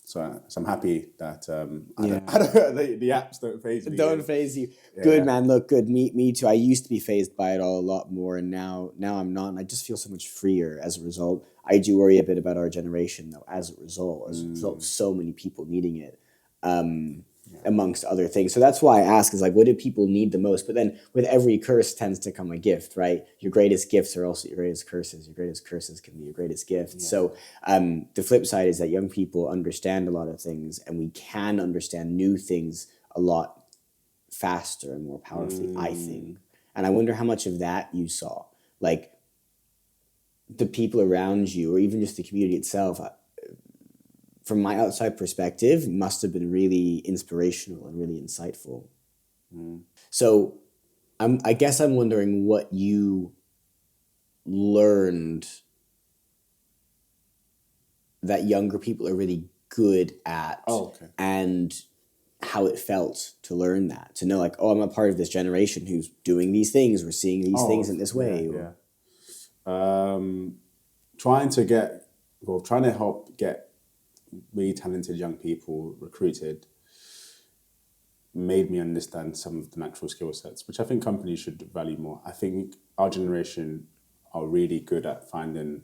Speaker 2: So I'm happy that the apps don't faze me.
Speaker 3: Don't faze you. Good, man. Look, good. Me too. I used to be fazed by it all a lot more, and now I'm not. And I just feel so much freer as a result. I do worry a bit about our generation, though, as a result of so many people needing it. Amongst other things. So that's why I ask, is like, what do people need the most? But then with every curse tends to come a gift, right? Your greatest gifts are also your greatest curses. Your greatest curses can be your greatest gifts. So the flip side is that young people understand a lot of things, and we can understand new things a lot faster and more powerfully, I think. And I wonder how much of that you saw. Like, the people around you, or even just the community itself, from my outside perspective, must have been really inspirational and really insightful. So I guess I'm wondering what you learned that younger people are really good at, and how it felt to learn that, to know, like, oh, I'm a part of this generation who's doing these things, we're seeing these things in this way.
Speaker 2: Trying to help get really talented young people recruited made me understand some of the natural skill sets, which I think companies should value more. I think our generation are really good at finding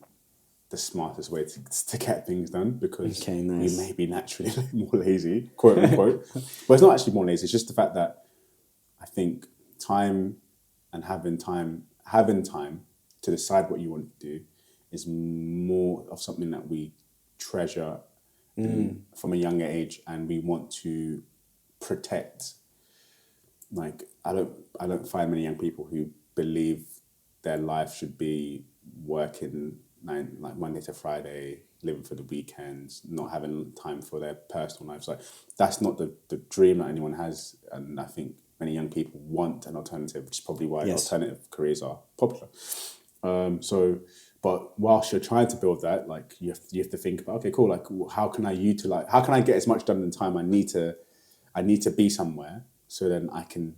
Speaker 2: the smartest way to get things done, because
Speaker 3: Okay, nice.
Speaker 2: we may be naturally more lazy, quote unquote. But it's not actually more lazy. It's just the fact that I think time and having time to decide what you want to do is more of something that we treasure from a younger age, and we want to protect. Like I don't find many young people who believe their life should be working like Monday to Friday, living for the weekends, not having time for their personal lives. Like that's not the dream that anyone has, and I think many young people want an alternative, which is probably why alternative careers are popular. But whilst you're trying to build that, like you have to think about, okay, cool, like how can I get as much done in the time I need to be somewhere, so then I can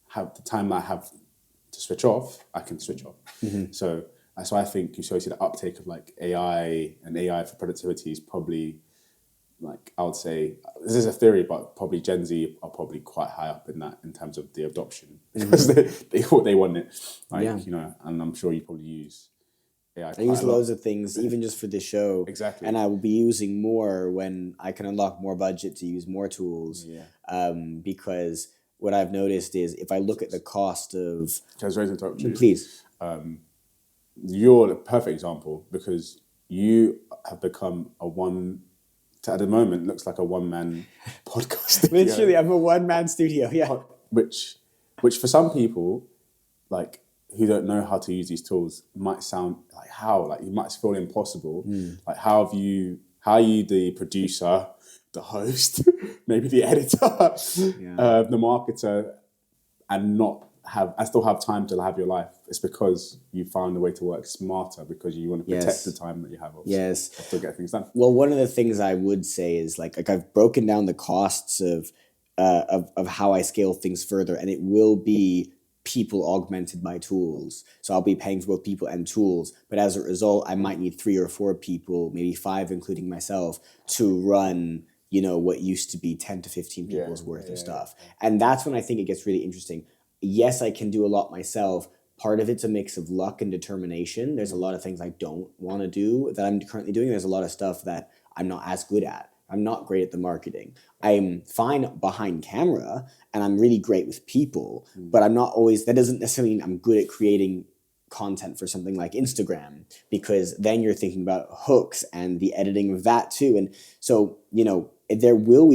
Speaker 2: have the time I have to switch off, I can switch off. So I think you see the uptake of like AI and AI for productivity is probably, like, I would say, this is a theory, but probably Gen Z are probably quite high up in that in terms of the adoption, because they want it. Like, and I'm sure you probably use AI.
Speaker 3: I use loads of things, even just for this show.
Speaker 2: Exactly.
Speaker 3: And I will be using more when I can unlock more budget to use more tools. Because what I've noticed is if I look at the cost of...
Speaker 2: Can I just interrupt you?
Speaker 3: Please.
Speaker 2: You're the perfect example, because you have become at the moment, looks like a one-man podcast.
Speaker 3: Literally, I'm a one-man studio,
Speaker 2: Which for some people, like, who don't know how to use these tools, might sound like it might feel impossible. Like how are you the producer, the host, maybe the editor, the marketer, and still have time to have your life? It's because you found a way to work smarter, because you want to protect the time that you have.
Speaker 3: Yes.
Speaker 2: To still get things done.
Speaker 3: Well, one of the things I would say is like I've broken down the costs of how I scale things further, and it will be people augmented by tools. So I'll be paying for both people and tools, but as a result, I might need 3 or 4 people, maybe 5, including myself, to run, what used to be 10 to 15 people's worth of stuff. And that's when I think it gets really interesting. Yes, I can do a lot myself. Part of it's a mix of luck and determination. There's a lot of things I don't want to do that I'm currently doing. There's a lot of stuff that I'm not as good at. I'm not great at the marketing. I'm fine behind camera, and I'm really great with people, but I'm not always, that doesn't necessarily mean I'm good at creating content for something like Instagram, because then you're thinking about hooks and the editing of that too. And so, we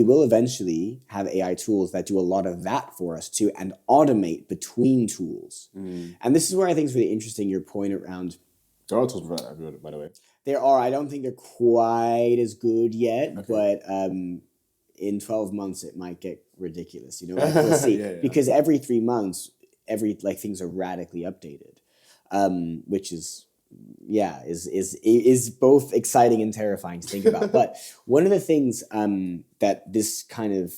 Speaker 3: will eventually have AI tools that do a lot of that for us too, and automate between tools. And this is where I think it's really interesting, your point around...
Speaker 2: There are tools for that, by the way.
Speaker 3: There are. I don't think they're quite as good yet, but in 12 months it might get ridiculous. We'll see. Because every 3 months, things are radically updated, which is both exciting and terrifying to think about. But one of the things that this kind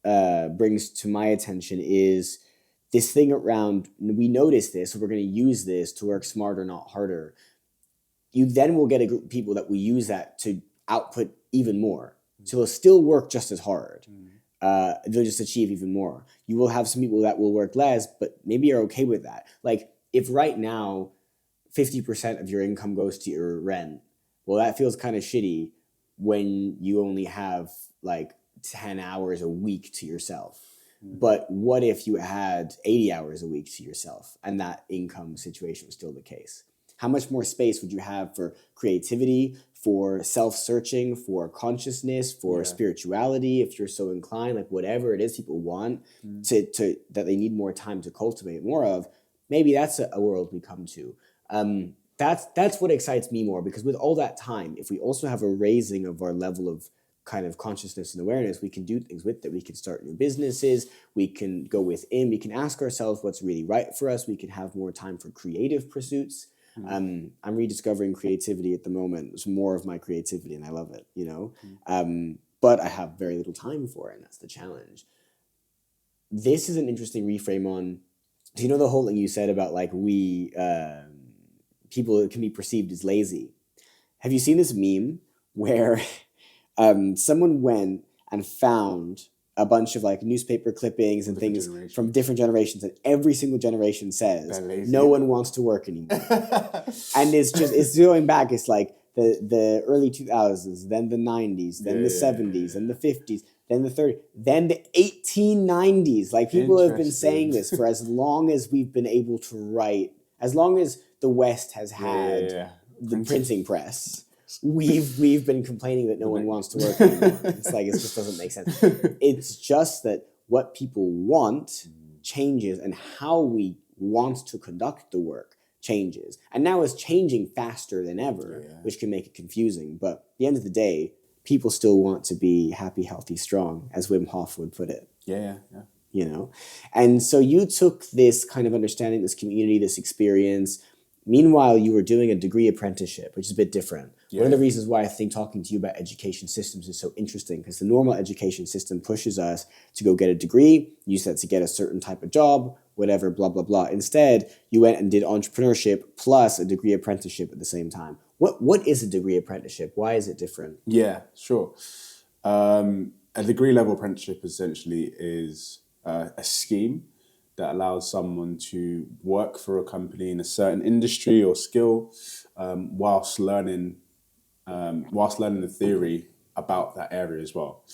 Speaker 3: of brings to my attention is this thing around, we notice this, so we're going to use this to work smarter, not harder. You then will get a group of people that will use that to output even more. So they'll still work just as hard. They'll just achieve even more. You will have some people that will work less, but maybe you're okay with that. Like if right now 50% of your income goes to your rent, well, that feels kind of shitty when you only have like 10 hours a week to yourself. But what if you had 80 hours a week to yourself and that income situation was still the case? How much more space would you have for creativity, for self-searching, for consciousness, for spirituality, if you're so inclined, like whatever it is people want to that they need more time to cultivate more of? Maybe that's a world we come to. That's what excites me more, because with all that time, if we also have a raising of our level of kind of consciousness and awareness, we can do things with it. We can start new businesses. We can go within. We can ask ourselves what's really right for us. We can have more time for creative pursuits. I'm rediscovering creativity at the moment. It's more of my creativity, and I love it, but I have very little time for it, and that's the challenge. This is an interesting reframe on, do you know the whole thing you said about like people can be perceived as lazy? Have you seen this meme where someone went and found a bunch of like newspaper clippings and things from different generations, and every single generation says no one wants to work anymore. And it's going back. It's like the early 2000s, then the 90s, then the 70s, and the 50s, then the 30s, then the 1890s. Like, people have been saying this for as long as we've been able to write, as long as the West has had the printing press. We've been complaining that no one wants to work anymore. It's like, it just doesn't make sense. It's just that what people want changes, and how we want to conduct the work changes. And now it's changing faster than ever, which can make it confusing. But at the end of the day, people still want to be happy, healthy, strong, as Wim Hof would put it.
Speaker 2: Yeah.
Speaker 3: You know? And so you took this kind of understanding, this community, this experience. Meanwhile, you were doing a degree apprenticeship, which is a bit different. One of the reasons why I think talking to you about education systems is so interesting, because the normal education system pushes us to go get a degree, use that to get a certain type of job, whatever, blah, blah, blah. Instead, you went and did entrepreneurship plus a degree apprenticeship at the same time. What is a degree apprenticeship? Why is it different?
Speaker 2: Yeah, sure. A degree level apprenticeship essentially is a scheme that allows someone to work for a company in a certain industry or skill, whilst learning the theory about that area as well.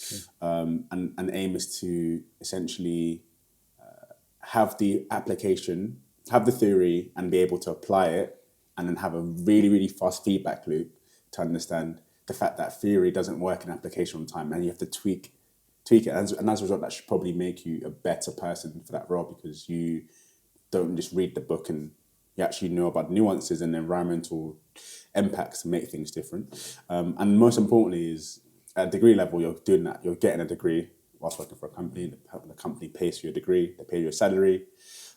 Speaker 2: And aim is to essentially have the application, have the theory, and be able to apply it, and then have a really, really fast feedback loop to understand the fact that theory doesn't work in application on time, and you have to tweak it. And as a result, that should probably make you a better person for that role, because you don't just read the book and you actually know about nuances and environmental impacts to make things different. And most importantly is, at degree level, you're doing that. You're getting a degree whilst working for a company. The company pays for your degree, they pay you a salary,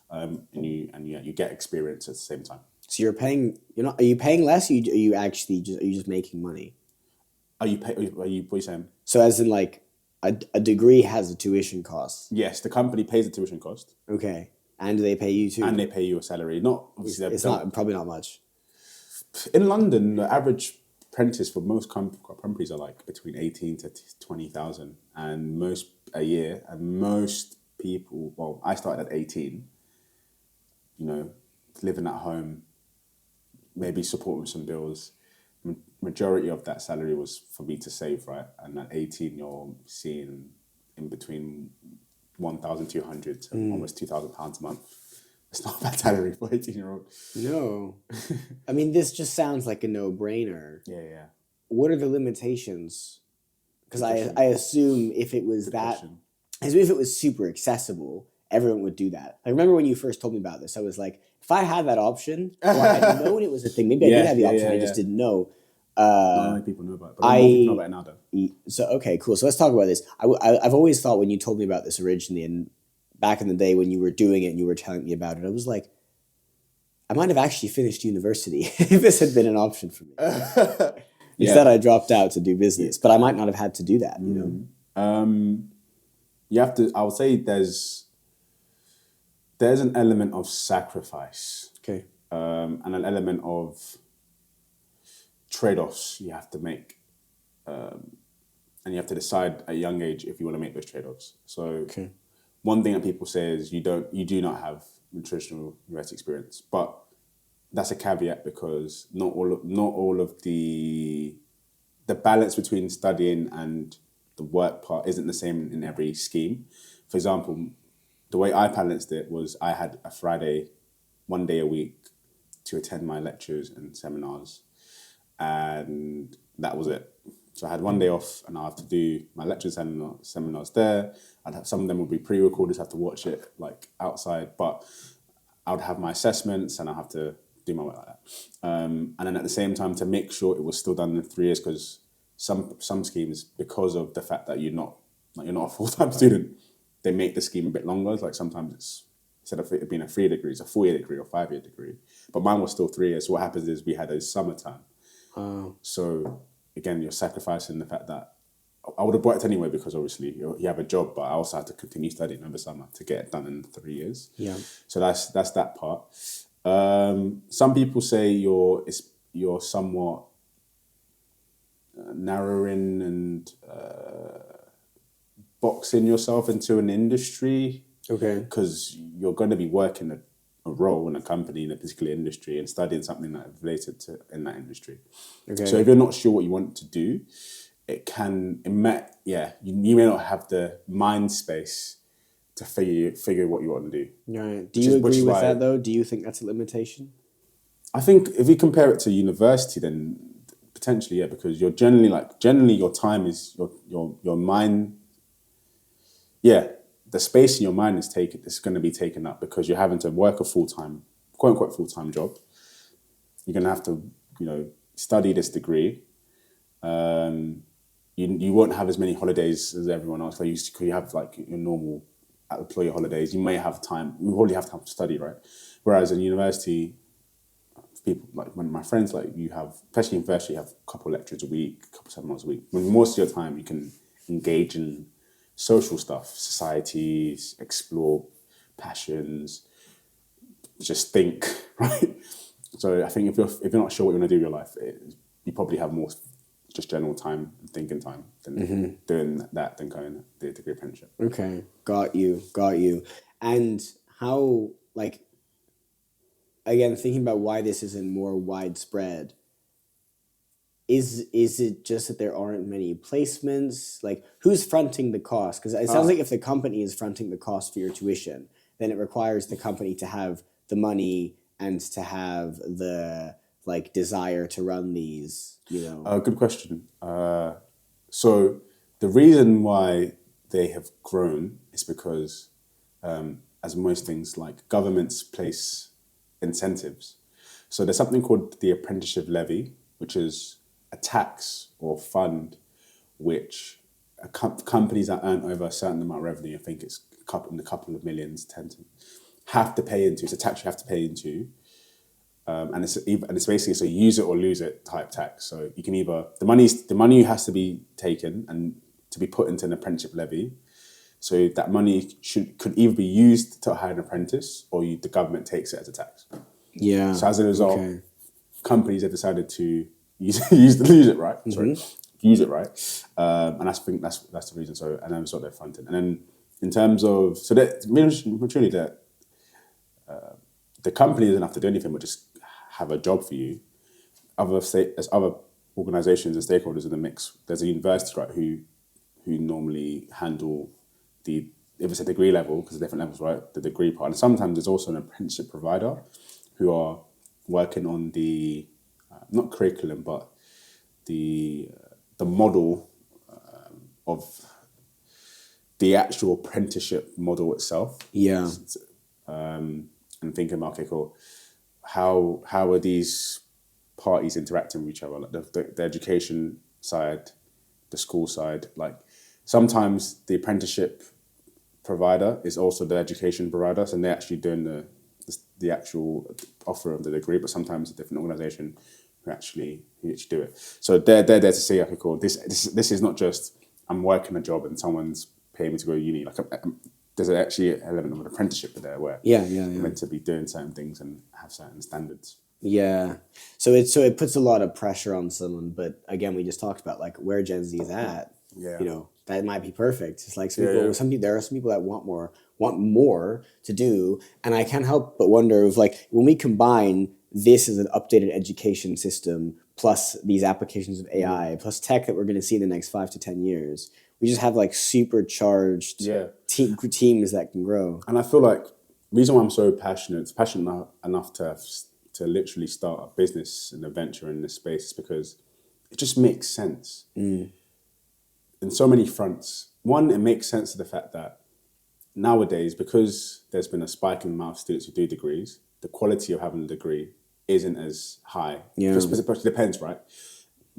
Speaker 2: and you get experience at the same time.
Speaker 3: So you're paying. Are you paying less? Are you just making money?
Speaker 2: What are you saying?
Speaker 3: So as in, like, a degree has a tuition cost.
Speaker 2: Yes, the company pays the tuition cost.
Speaker 3: Okay, and they pay you too.
Speaker 2: And they pay you a salary. Not obviously.
Speaker 3: It's not probably not much.
Speaker 2: In London, the average apprentice for most companies are like between 18 to 20,000, and most a year. And most people, well, I started at 18. Living at home, maybe supporting some bills. Majority of that salary was for me to save, right? And at 18, you're seeing in between 1,200 to almost £2,000 a month. It's not a bad salary for 18-year-old.
Speaker 3: No. I mean, this just sounds like a no-brainer.
Speaker 2: Yeah.
Speaker 3: What are the limitations? Because I assume if it was if it was super accessible, everyone would do that. I remember when you first told me about this, I was like, if I had that option, or I had known it was a thing, maybe I did have the option, I just didn't know.
Speaker 2: Not many people know about it, but more people know about it now, though.
Speaker 3: So, okay, cool. So let's talk about this. I've always thought, when you told me about this originally, and back in the day when you were doing it and you were telling me about it, I was like, I might have actually finished university if this had been an option for me. Instead, I dropped out to do business, but I might not have had to do that, you know?
Speaker 2: You have to, I would say there's an element of sacrifice.
Speaker 3: Okay.
Speaker 2: And an element of trade-offs you have to make. And you have to decide at a young age if you want to make those trade-offs. So one thing that people say is you do not have traditional university experience, but that's a caveat, because not all of the balance between studying and the work part isn't the same in every scheme. For example, the way I balanced it was I had a Friday, 1 day a week, to attend my lectures and seminars, and that was it. So I had 1 day off, and I have to do my lectures and seminars there. Some of them would be pre-recorded, so I have to watch it like outside, but I would have my assessments and I have to do my work like that. And then at the same time, to make sure it was still done in 3 years, because some schemes, because of the fact that you're not a full-time student, they make the scheme a bit longer. Like sometimes it's, instead of it being a 3-year degree, it's a 4-year degree or 5-year degree. But mine was still 3 years. So what happens is we had a summertime. So again, you're sacrificing the fact that I would have worked anyway, because obviously you have a job, but I also had to continue studying over summer to get it done in 3 years.
Speaker 3: Yeah.
Speaker 2: So that's that part. Some people say you're somewhat narrowing and boxing yourself into an industry.
Speaker 3: Okay.
Speaker 2: Because you're going to be working a role in a company in a particular industry and studying something that's related to in that industry.
Speaker 3: Okay.
Speaker 2: So if you're not sure what you want to do, you may not have the mind space to figure what you want to do.
Speaker 3: Right. Do you agree with that though? Do you think that's a limitation?
Speaker 2: I think if you compare it to university, then potentially, yeah, because you're generally your time is your mind. Yeah, the space in your mind is going to be taken up because you're having to work a full-time, quote unquote full-time job. You're going to have to, study this degree. You won't have as many holidays as everyone else. You have like your normal employee holidays. You may have time. You probably have time to study, right? Whereas in university, people like when my friends especially in university, you have a couple of lectures a week, a couple of seminars a week. When most of your time you can engage in social stuff, societies, explore passions, just think, right? So I think if you're not sure what you want to do with your life, you probably have more just general time and thinking time than doing that than going to the degree apprenticeship.
Speaker 3: Okay, got you. And how, again, thinking about why this isn't more widespread, is it just that there aren't many placements? Like, who's fronting the cost? Because it sounds like if the company is fronting the cost for your tuition, then it requires the company to have the money and to have the desire to run these,
Speaker 2: Good question. So the reason why they have grown is because, as most things, like governments place incentives. So there's something called the apprenticeship levy, which is a tax or fund which companies that earn over a certain amount of revenue, I think it's a couple of millions, have to pay into. It's a tax you have to pay into. And it's basically so use it or lose it type tax. So you can either the money has to be taken and to be put into an apprenticeship levy. So that money could either be used to hire an apprentice or the government takes it as a tax.
Speaker 3: Yeah.
Speaker 2: So as a result, companies have decided to use it right. Sorry, use it right. And I think that's the reason. So and then sort of fronted. And then in terms of truly that the company doesn't have to do anything but just have a job for you. There's other organisations and stakeholders in the mix. There's a university, right, who normally handle if it's a degree level, because there's different levels, right, the degree part. And sometimes there's also an apprenticeship provider who are working on the, not curriculum, but the model of the actual apprenticeship model itself.
Speaker 3: Yeah.
Speaker 2: And thinking about, okay, cool, how are these parties interacting with each other? Like the education side, the school side. Like sometimes the apprenticeship provider is also the education provider, so they're actually doing the actual offer of the degree. But sometimes a different organisation who actually do it. So they're there to say, okay, cool, this is not just I'm working a job and someone's paying me to go to uni. Like there's actually an element of an apprenticeship there where you're meant to be doing certain things and have certain standards.
Speaker 3: Yeah. So it puts a lot of pressure on someone, but again, we just talked about where Gen Z is at.
Speaker 2: Yeah.
Speaker 3: That might be perfect. It's like there are some people that want more to do, and I can't help but wonder if when we combine this as an updated education system plus these applications of AI plus tech that we're going to see in the next 5 to 10 years, we just have supercharged teams that can grow.
Speaker 2: And I feel like the reason why I'm so passionate enough to literally start a business and a venture in this space is because it just makes sense in so many fronts. One, it makes sense to the fact that nowadays, because there's been a spike in the amount of students who do degrees, the quality of having a degree isn't as high.
Speaker 3: Yeah.
Speaker 2: It depends, right?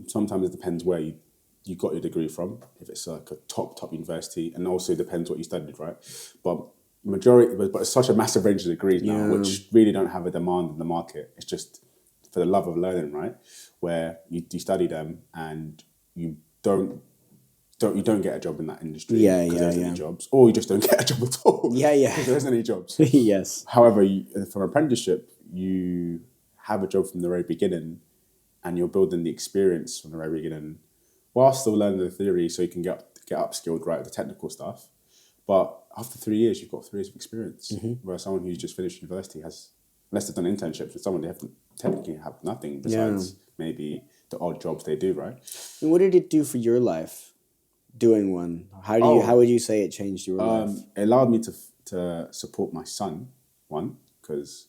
Speaker 2: Sometimes it depends where you got your degree from, if it's like a top university, and also it depends what you studied, right? But it's such a massive range of degrees now, which really don't have a demand in the market. It's just for the love of learning, right? Where you study them and you don't get a job in that industry because there's any jobs, or you just don't get a job at all. Because there isn't any jobs.
Speaker 3: Yes.
Speaker 2: However, for apprenticeship, you have a job from the very beginning, and you're building the experience from the very beginning, while still learning the theory, so you can get get upskilled, right, the technical stuff. But after 3 years, you've got 3 years of experience. Whereas someone who's just finished university has, unless they've done internships with someone, they have technically have nothing besides maybe the odd jobs they do, right?
Speaker 3: And what did it do for your life, doing one? How would you say it changed your life?
Speaker 2: It allowed me to support my son, one, because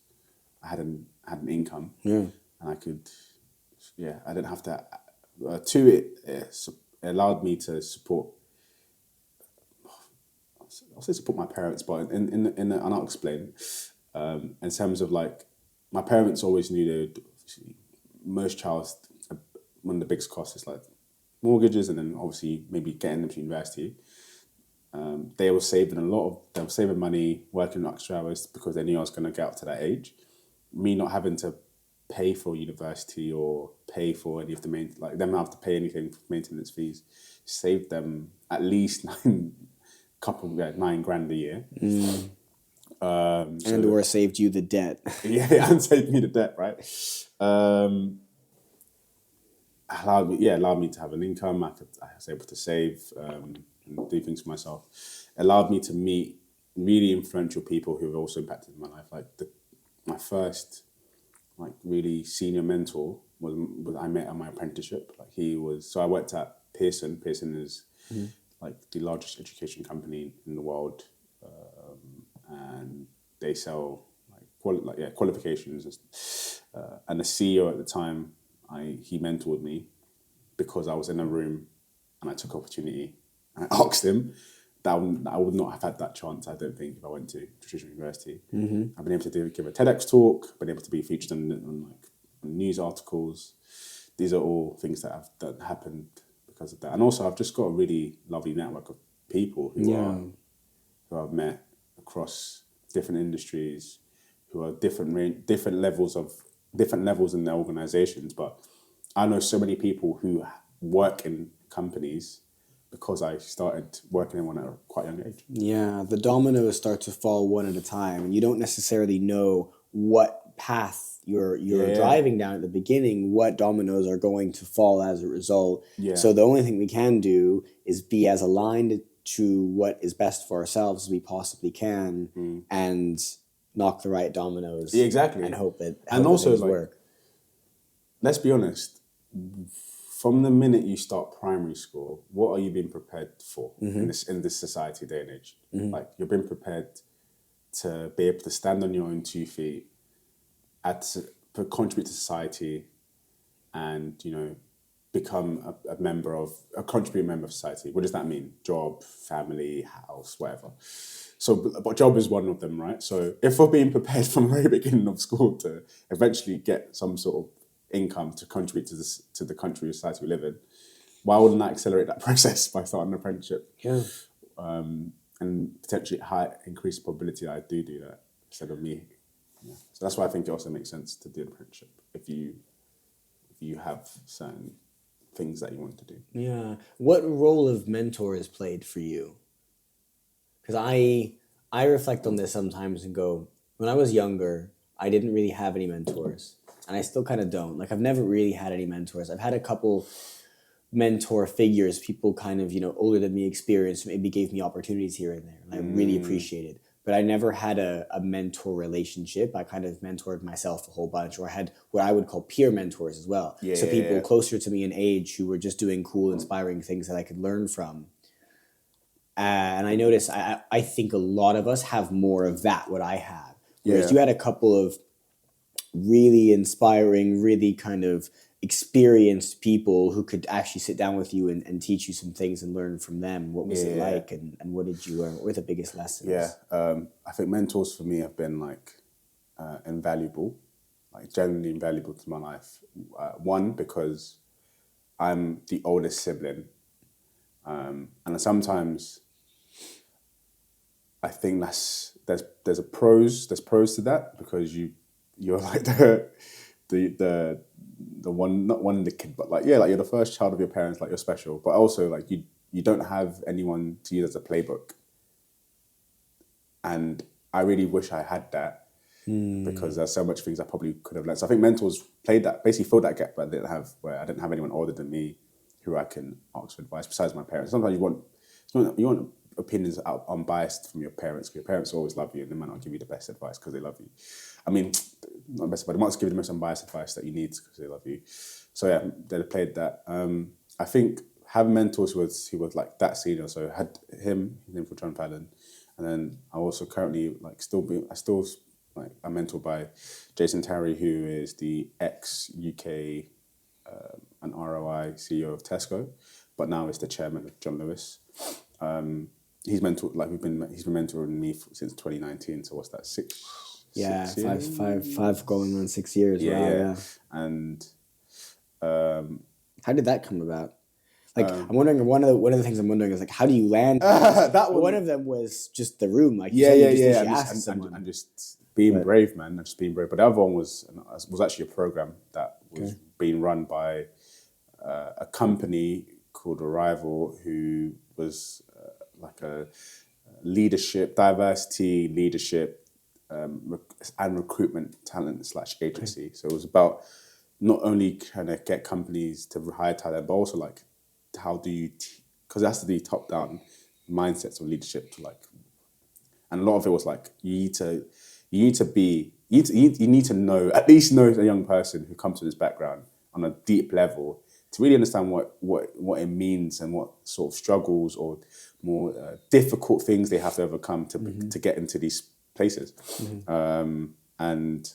Speaker 2: I had an income, and I could, I didn't have to. Two, it allowed me to support. I'll say support my parents, but and I'll explain. In terms of like, my parents always knew that most child's one of the biggest costs is like mortgages, and then obviously maybe getting them to university. They were saving money, working extra hours because they knew I was going to get up to that age. Me not having to pay for university or pay for any of the them not have to pay anything for maintenance fees, saved them at least $9,000 a year.
Speaker 3: Or saved you the debt.
Speaker 2: And saved me the debt, right? Allowed me to have an income. I was able to save and do things for myself. Allowed me to meet really influential people who have also impacted my life. Like my first really senior mentor was I met at my apprenticeship. So I worked at Pearson. Pearson is like the largest education company in the world, and they sell qualifications. And the CEO at the time, he mentored me because I was in a room and I took opportunity. I asked him that I would not have had that chance, I don't think, if I went to traditional university. I've been able to give a TEDx talk, been able to be featured on news articles. These are all things that happened because of that. And also, I've just got a really lovely network of people who I've met across different industries, who are different levels in their organizations. But I know so many people who work in companies because I started working in one at a quite young age.
Speaker 3: Yeah, the dominoes start to fall one at a time, and you don't necessarily know what path you're driving down at the beginning, what dominoes are going to fall as a result. Yeah. So the only thing we can do is be as aligned to what is best for ourselves as we possibly can, and knock the right dominoes.
Speaker 2: Yeah, exactly.
Speaker 3: And hope it work.
Speaker 2: Let's be honest. From the minute you start primary school, what are you being prepared for in this society day and age? Like, you're being prepared to be able to stand on your own 2 feet, to contribute to society, and become a contributing member of society. What does that mean? Job, family, house, whatever. So, but job is one of them, right? So if we're being prepared from the very beginning of school to eventually get some sort of income to contribute to the country or society we live in, why wouldn't I accelerate that process by starting an apprenticeship? Yeah. And potentially increase the probability that I do that instead of me. Yeah. So that's why I think it also makes sense to do an apprenticeship if you have certain things that you want to do.
Speaker 3: Yeah. What role have mentors played for you? Because I reflect on this sometimes and go, when I was younger, I didn't really have any mentors. And I still kind of don't. Like, I've never really had any mentors. I've had a couple mentor figures, people kind of, older than me, experienced, maybe gave me opportunities here and there. And I really appreciated. But I never had a mentor relationship. I kind of mentored myself a whole bunch, or I had what I would call peer mentors as well. So people closer to me in age who were just doing cool, inspiring things that I could learn from. And I noticed, I think a lot of us have more of that, what I have. Whereas you had a couple of really inspiring, really kind of experienced people who could actually sit down with you and teach you some things and learn from them. What was it like, and what did you learn? What were the biggest lessons?
Speaker 2: I think mentors for me have been invaluable, genuinely invaluable to my life. One, because I'm the oldest sibling, and sometimes I think there's pros to that, because you're like the one, not one of the kid, but you're the first child of your parents, you're special, but also you don't have anyone to use as a playbook. And I really wish I had that, because there's so much things I probably could have learned. So I think mentors basically filled that gap where I didn't have anyone older than me who I can ask for advice besides my parents. Sometimes you want you want opinions out unbiased from your parents, because your parents always love you and they might not give you the best advice because they love you. I mean, not the best, but they might give you the most unbiased advice that you need because they love you. So yeah, they played that. I think having mentors who was like that senior. So I had him, his name was John Fallon, and then I also currently I'm mentored by Jason Terry, who is the ex-UK and ROI CEO of Tesco, but now is the chairman of John Lewis. He's mentored, he's been mentoring me since 2019. So what's that, six years?
Speaker 3: Five going on 6 years. Yeah.
Speaker 2: And
Speaker 3: how did that come about? Like, I'm wondering, one of the things I'm wondering is like, how do you land? One of them was just the room, like you
Speaker 2: I'm just being brave, man. I'm just being brave. But the other one was actually a program that was being run by a company called Arrival, who was like a diversity leadership and recruitment talent / agency. So it was about not only trying to get companies to hire talent, but also like, how do you, because it has to be top down mindsets of leadership to like, and a lot of it was like, you need to know, at least know a young person who comes to this background on a deep level to really understand what it means and what sort of struggles or more difficult things they have to overcome to get into these places. And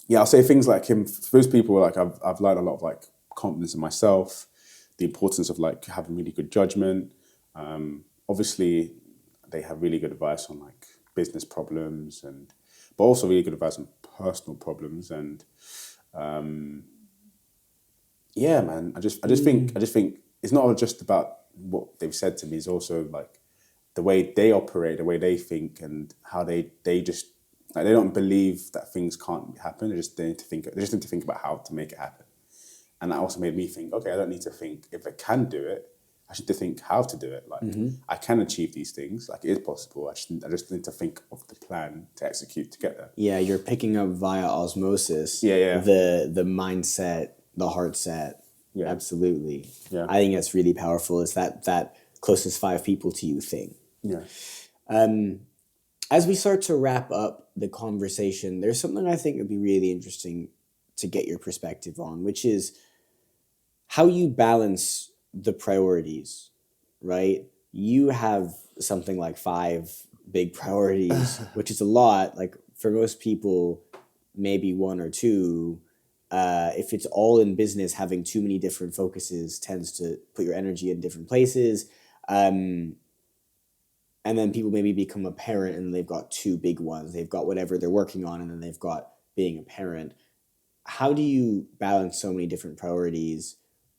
Speaker 2: yeah, I'll say things like him. For those people, like I've learned a lot of like confidence in myself, the importance of like having really good judgment. Obviously, they have really good advice on like business problems but also really good advice on personal problems. And yeah, man, I just think it's not just about what they've said to me. It's also like the way they operate, the way they think, and how they just like, they don't believe that things can't happen. They just need to think about how to make it happen. And that also made me think, okay, I don't need to think if I can do it. I should think how to do it. Like I can achieve these things. Like it is possible. I just need to think of the plan to execute to get there.
Speaker 3: Yeah, you're picking up via osmosis.
Speaker 2: Yeah.
Speaker 3: The mindset, the heart set. Yeah, absolutely. Yeah, I think that's really powerful. Is that closest 5 people to you thing.
Speaker 2: Yeah.
Speaker 3: As we start to wrap up the conversation, there's something I think would be really interesting to get your perspective on, which is how you balance the priorities, right? You have something like 5 big priorities, which is a lot. Like for most people, maybe 1 or 2. If it's all in business, having too many different focuses tends to put your energy in different places. And then people maybe become a parent and they've got 2 big ones. They've got whatever they're working on, and then they've got being a parent. How do you balance so many different priorities?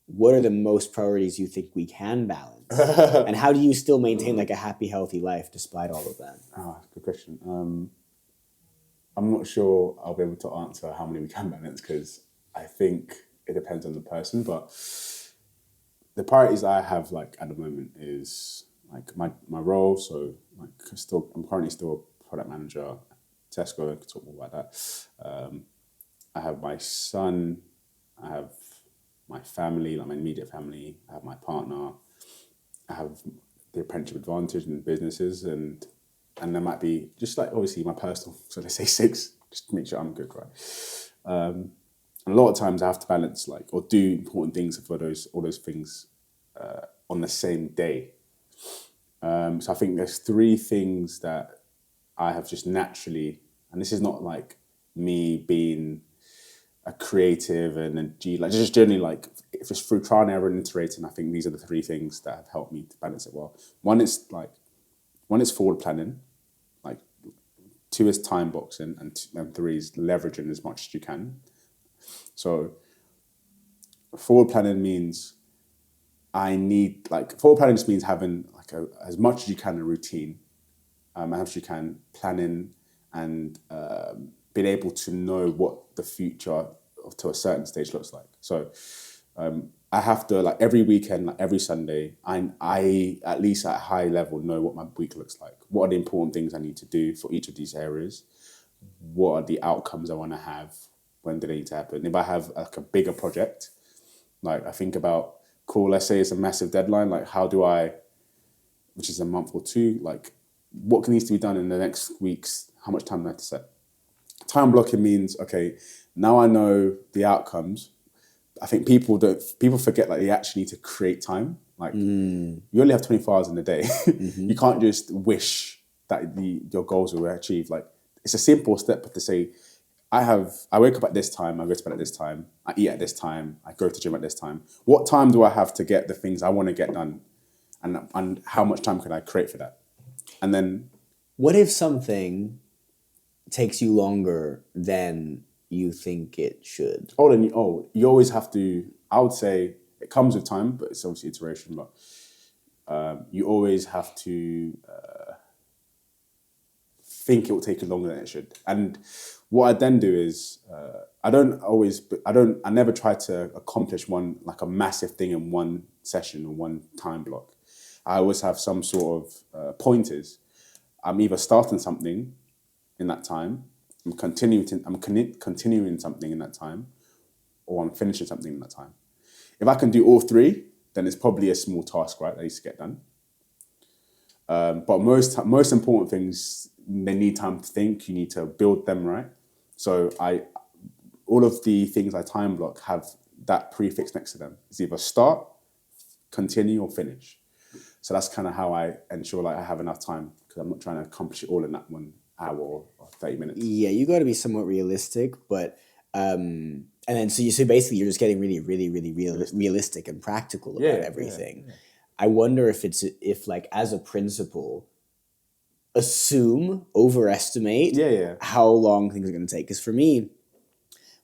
Speaker 3: What are the most priorities you think we can balance? And how do you still maintain like a happy, healthy life despite all of that?
Speaker 2: Good question. I'm not sure I'll be able to answer how many we can balance, because I think it depends on the person. But the priorities I have like at the moment is like my role. So like I'm currently still a product manager at Tesco. I could talk more about that. I have my son. I have my family, like my immediate family. I have my partner. I have the Apprenticeship Advantage in businesses, and there might be just like obviously my personal. So let's say 6, just to make sure I'm good, right? And a lot of times I have to balance like or do important things for all those things on the same day. So I think there's 3 things that I have just naturally, and this is not like me being a creative and like just generally like if it's through trial and error and iterating. I think these are the 3 things that have helped me to balance it well. One is forward planning, like 2 is time boxing, and 3 is leveraging as much as you can. So forward planning means forward planning just means having like as much as you can a routine, as much as you can planning and being able to know what the future to a certain stage looks like. So I have to like every weekend, like every Sunday, I at least at a high level know what my week looks like. What are the important things I need to do for each of these areas? What are the outcomes I want to have? When do they need to happen? If I have like a bigger project, like I think about, cool, let's say it's a massive deadline, like how do I which is a month or two, like what needs to be done in the next weeks, how much time do I have to set? Time blocking means, okay, now I know the outcomes. I think people forget that they actually need to create time. Like you only have 24 hours in a day. You can't just wish that your goals will be achieved. Like it's a simple step to say, I wake up at this time, I go to bed at this time, I eat at this time, I go to the gym at this time. What time do I have to get the things I want to get done? And how much time can I create for that? And then
Speaker 3: what if something takes you longer than you think it should?
Speaker 2: You always have to, I would say it comes with time, but it's obviously iteration, but you always have to think it will take longer than it should. And what I then do is I never try to accomplish a massive thing in one session or one time block. I always have some sort of pointers. I'm either starting something in that time, I'm continuing something in that time, or I'm finishing something in that time. If I can do all three, then it's probably a small task, right, that needs to get done. But most important things, they need time to think. You need to build them, right? So all of the things I time block have that prefix next to them. It's either start, continue, or finish. So that's kind of how I ensure like I have enough time, because I'm not trying to accomplish it all in that 1 hour or 30 minutes.
Speaker 3: Yeah, you got to be somewhat realistic, but and then so basically you're just getting really, really, really realistic and practical about everything. Yeah. I wonder if like as a principal, overestimate how long things are going to take. Because for me,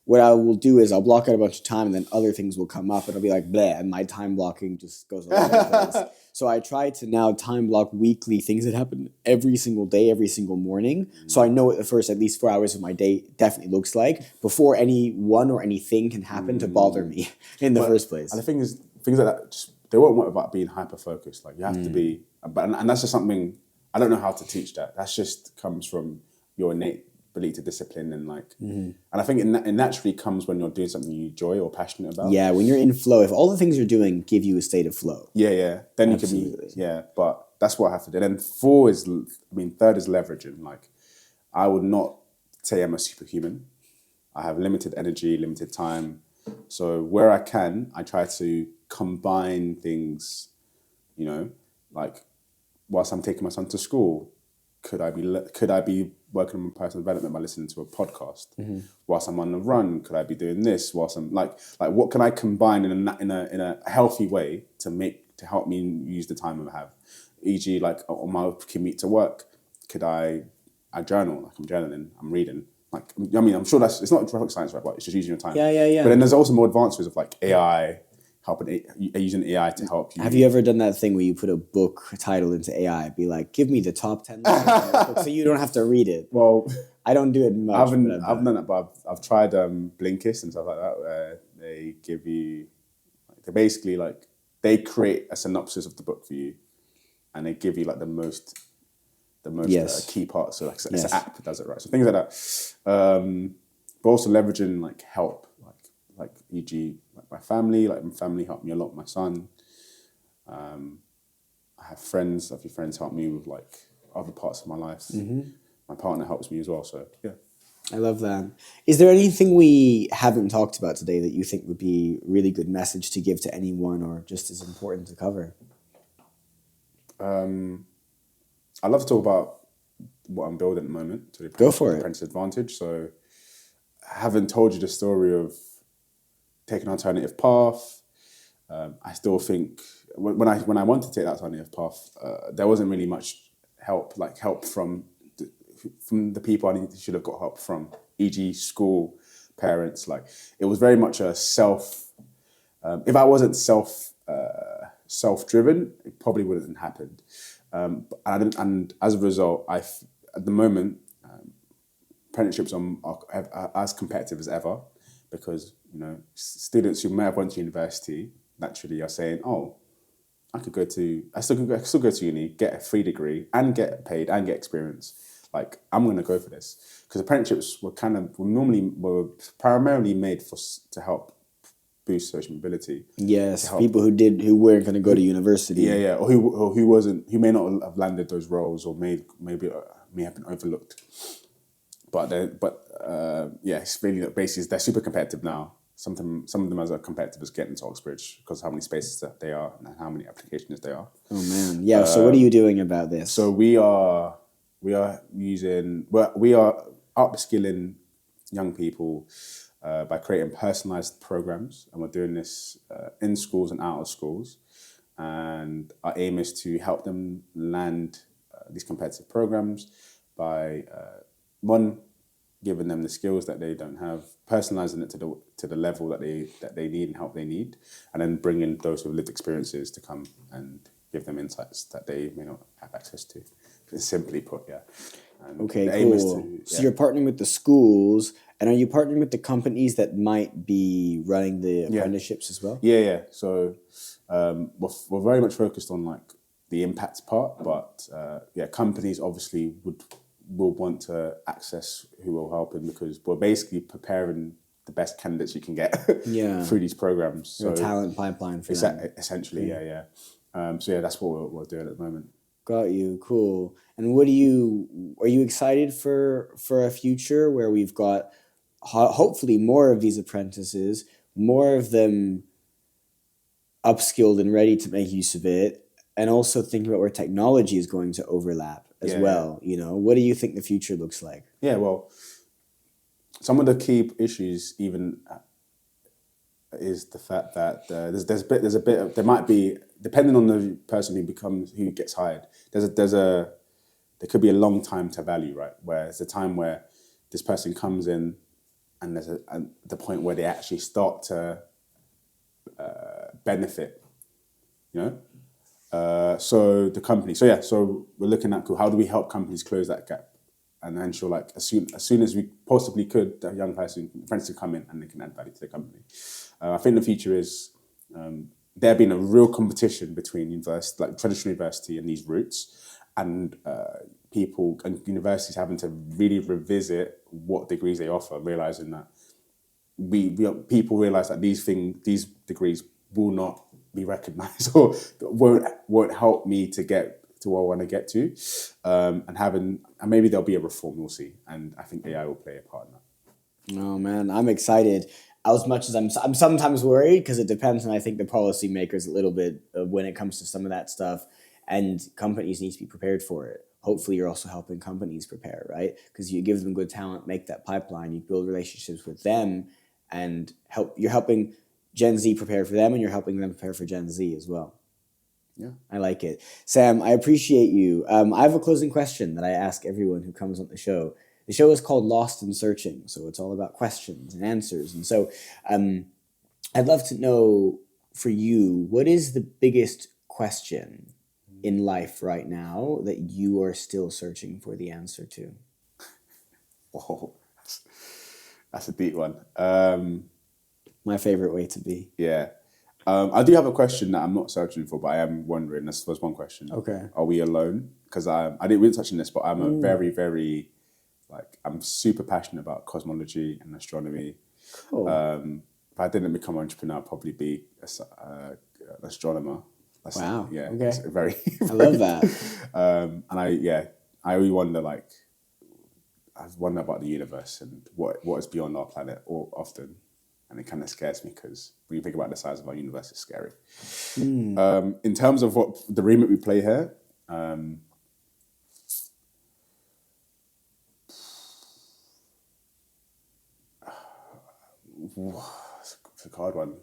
Speaker 3: what I will do is I'll block out a bunch of time, and then other things will come up, and I'll be like, bleh, and my time blocking just goes all over the place. So I try to now time block weekly things that happen every single day, every single morning. So I know what the first at least 4 hours of my day definitely looks like before anyone or anything can happen to bother me in the first place.
Speaker 2: And the thing is, things like that, they won't work about being hyper-focused. Like you have to be, and that's just something, I don't know how to teach that. That just comes from your innate ability to discipline and and I think it naturally comes when you're doing something you enjoy or passionate about.
Speaker 3: Yeah, when you're in flow, if all the things you're doing give you a state of flow.
Speaker 2: Yeah. Then Absolutely. You can be, but that's what I have to do. And then third is leveraging. Like I would not say I'm a superhuman. I have limited energy, limited time. So where I can, I try to combine things, like whilst I'm taking my son to school, could I be working on personal development by listening to a podcast? Whilst I'm on the run, could I be doing this? Whilst I'm like what can I combine in a healthy way to help me use the time I have? E.g., like on my commute to work, could I journal? Like I'm journaling, I'm reading. Like I'm sure it's not rocket science, right? But it's just using your time.
Speaker 3: Yeah.
Speaker 2: But then there's also more advances of like AI. Using AI to help you.
Speaker 3: Have you ever done that thing where you put a book title into AI? Be like, give me the top 10 books so you don't have to read it.
Speaker 2: Well,
Speaker 3: I don't do it much.
Speaker 2: I've done it, but I've tried Blinkist and stuff like that, where they give you, they create a synopsis of the book for you, and they give you like the most key parts. So like it's an app that does it, right? So things like that. But also leveraging like help, like e.g. like my family helped me a lot. My son, I have friends. A few friends help me with like other parts of my life. My partner helps me as well. So yeah,
Speaker 3: I love that. Is there anything we haven't talked about today that you think would be a really good message to give to anyone, or just as important to cover?
Speaker 2: I love to talk about what I'm building at the moment. So
Speaker 3: Go for it.
Speaker 2: Apprenticeship Advantage. So I haven't told you the story of take an alternative path. I still think when I wanted to take that alternative path, there wasn't really much help from the people I should have got help from, e.g. school, parents. Like it was very much a self. If I wasn't self-driven, it probably wouldn't have happened. And as a result, at the moment, apprenticeships are as competitive as ever, because students who may have went to university naturally are saying, "Oh, I still go to uni, get a free degree, and get paid and get experience. Like I'm going to go for this," because apprenticeships were primarily made to help boost social mobility.
Speaker 3: Yes, people who weren't going to go to university.
Speaker 2: Yeah, or who may not have landed those roles, or may have been overlooked. But it's really basically they're super competitive now. Some of them as competitive as getting to Oxbridge because of how many spaces that they are and how many applications there are.
Speaker 3: Oh man, yeah. So what are you doing about this?
Speaker 2: So we are upskilling young people by creating personalized programs, and we're doing this in schools and out of schools. And our aim is to help them land these competitive programs by giving them the skills that they don't have, personalizing it to the level that they need and help they need, and then bringing those with lived experiences to come and give them insights that they may not have access to. Simply put, yeah. And
Speaker 3: okay, cool. So you're partnering with the schools, and are you partnering with the companies that might be running the apprenticeships as well?
Speaker 2: Yeah. So we're very much focused on like the impact part, but companies obviously will want to access who will help them, because we're basically preparing the best candidates you can get through these programs. So
Speaker 3: a talent pipeline for them.
Speaker 2: Essentially, yeah. So that's what we're doing at the moment.
Speaker 3: Got you. Cool. And are you excited for a future where we've got hopefully more of these apprentices, more of them upskilled and ready to make use of it, and also thinking about where technology is going to overlap as well? You know, what do you think the future looks like?
Speaker 2: Yeah, well, some of the key issues even is the fact that there might be, depending on the person who gets hired, there could be a long time to value, right? Where it's a time where this person comes in and there's the point where they actually start to benefit, you know? So we're looking at how do we help companies close that gap and ensure, like, as soon as we possibly could, the young person, apprentice, to come in and they can add value to the company. I think the future is there being a real competition between traditional university and these routes, and people and universities having to really revisit what degrees they offer, realizing that people realize that these degrees will not be recognized or won't help me to get to where I want to get to, and maybe there'll be a reform, we'll see, and I think AI will play a part in that.
Speaker 3: Oh man, I'm excited. As much as I'm sometimes worried, because it depends on, I think, the policymakers a little bit when it comes to some of that stuff, and companies need to be prepared for it. Hopefully you're also helping companies prepare, right? Because you give them good talent, make that pipeline, you build relationships with them, and you're helping Gen Z prepare for them, and you're helping them prepare for Gen Z as well.
Speaker 2: Yeah,
Speaker 3: I like it. Sam, I appreciate you. I have a closing question that I ask everyone who comes on the show. The show is called Lost in Searching, so it's all about questions and answers. And so I'd love to know, for you, what is the biggest question in life right now that you are still searching for the answer to?
Speaker 2: Oh, that's a deep one.
Speaker 3: My favorite way to be.
Speaker 2: Yeah. I do have a question that I'm not searching for, but I am wondering. This was one question.
Speaker 3: Okay.
Speaker 2: Are we alone? Because I didn't really touch on this, but I'm a very, very, I'm super passionate about cosmology and astronomy.
Speaker 3: Cool.
Speaker 2: If I didn't become an entrepreneur, I'd probably be an astronomer.
Speaker 3: Wow.
Speaker 2: Yeah.
Speaker 3: Okay.
Speaker 2: It's very,
Speaker 3: I love that.
Speaker 2: And I really wonder, I've wondered about the universe and what is beyond our planet often. And it kind of scares me, because when you think about the size of our universe, it's scary. In terms of what the remit we play here, it's a hard one.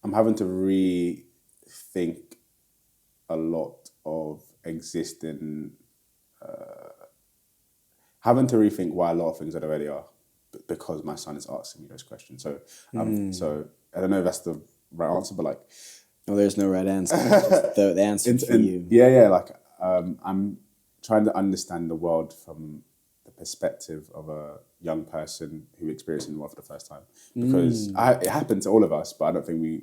Speaker 2: I'm having to rethink a lot of existing, having to rethink why a lot of things that already are, because my son is asking me those questions. So, so I don't know if that's the right answer, but
Speaker 3: there's no right answer. It's just the answer for you.
Speaker 2: Yeah. I'm trying to understand the world from the perspective of a young person who experienced the world for the first time, because it happened to all of us, but I don't think we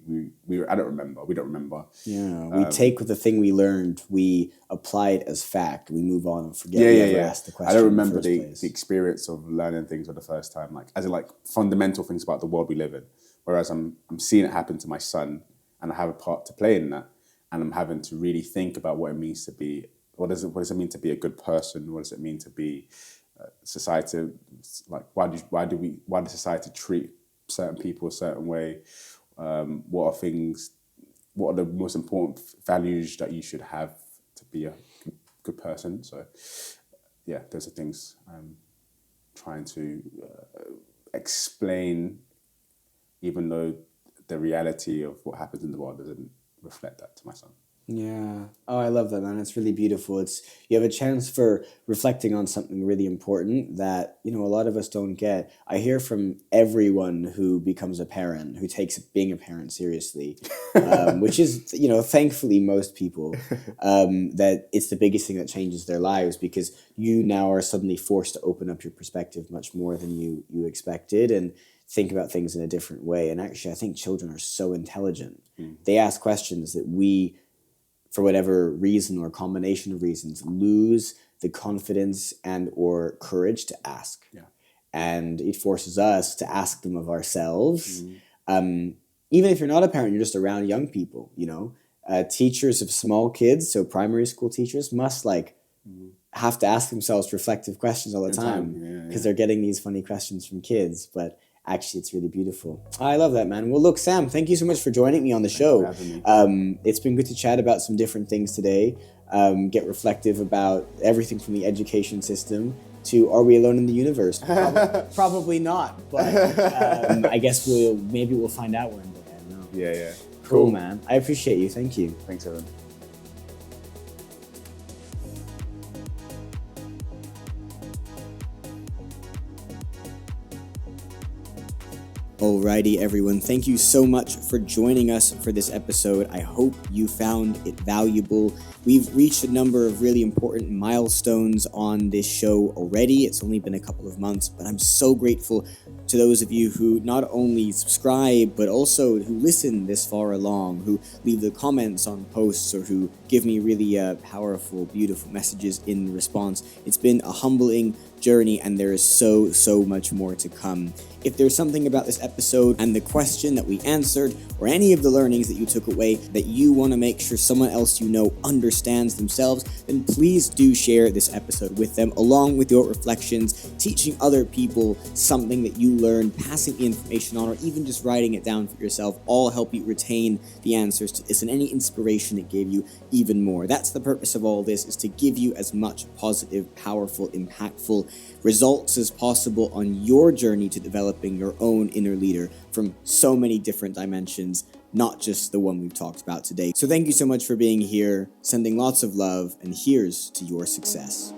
Speaker 2: don't remember.
Speaker 3: Yeah, we take the thing we learned, we apply it as fact, we move on and forget we ever asked the question.
Speaker 2: I don't remember
Speaker 3: the
Speaker 2: the experience of learning things for the first time, like as in like fundamental things about the world we live in. Whereas I'm seeing it happen to my son, and I have a part to play in that, and I'm having to really think about what it means to be. What does it mean to be a good person? What does it mean to be society? Like why does society treat certain people a certain way? What are the most important values that you should have to be a good person? So yeah, those are things I'm trying to explain, even though the reality of what happens in the world doesn't reflect that to my son.
Speaker 3: Yeah. Oh, I love that, man. It's really beautiful. You have a chance for reflecting on something really important that, a lot of us don't get. I hear from everyone who becomes a parent, who takes being a parent seriously, which is, thankfully most people, that it's the biggest thing that changes their lives, because you now are suddenly forced to open up your perspective much more than you expected and think about things in a different way. And actually, I think children are so intelligent. They ask questions that we, for whatever reason or combination of reasons, lose the confidence and or courage to ask.
Speaker 2: Yeah.
Speaker 3: And it forces us to ask them of ourselves. Even if you're not a parent, you're just around young people, teachers of small kids, so primary school teachers must have to ask themselves reflective questions all the time, because they're getting these funny questions from kids. But actually, it's really beautiful. I love that, man. Well, look, Sam, thank you so much for joining me on the show.
Speaker 2: Thanks for having me.
Speaker 3: It's been good to chat about some different things today, get reflective about everything from the education system to are we alone in the universe? Probably not, but I guess maybe we'll find out one day. I don't know.
Speaker 2: Yeah.
Speaker 3: Cool, man. I appreciate you. Thank you.
Speaker 2: Thanks, Evan.
Speaker 3: Alrighty, everyone. Thank you so much for joining us for this episode. I hope you found it valuable. We've reached a number of really important milestones on this show already. It's only been a couple of months, but I'm so grateful to those of you who not only subscribe, but also who listen this far along, who leave the comments on posts, or who give me really powerful, beautiful messages in response. It's been a humbling journey, and there is so much more to come. If there's something about this episode and the question that we answered, or any of the learnings that you took away that you want to make sure someone else understands themselves, then please do share this episode with them, along with your reflections, teaching other people something that you learned, passing the information on, or even just writing it down for yourself. All help you retain the answers to this, and any inspiration it gave you even more. That's the purpose of all this, is to give you as much positive, powerful, impactful results as possible on your journey to developing your own inner leader from so many different dimensions, not just the one we've talked about today. So thank you so much for being here, sending lots of love, and here's to your success.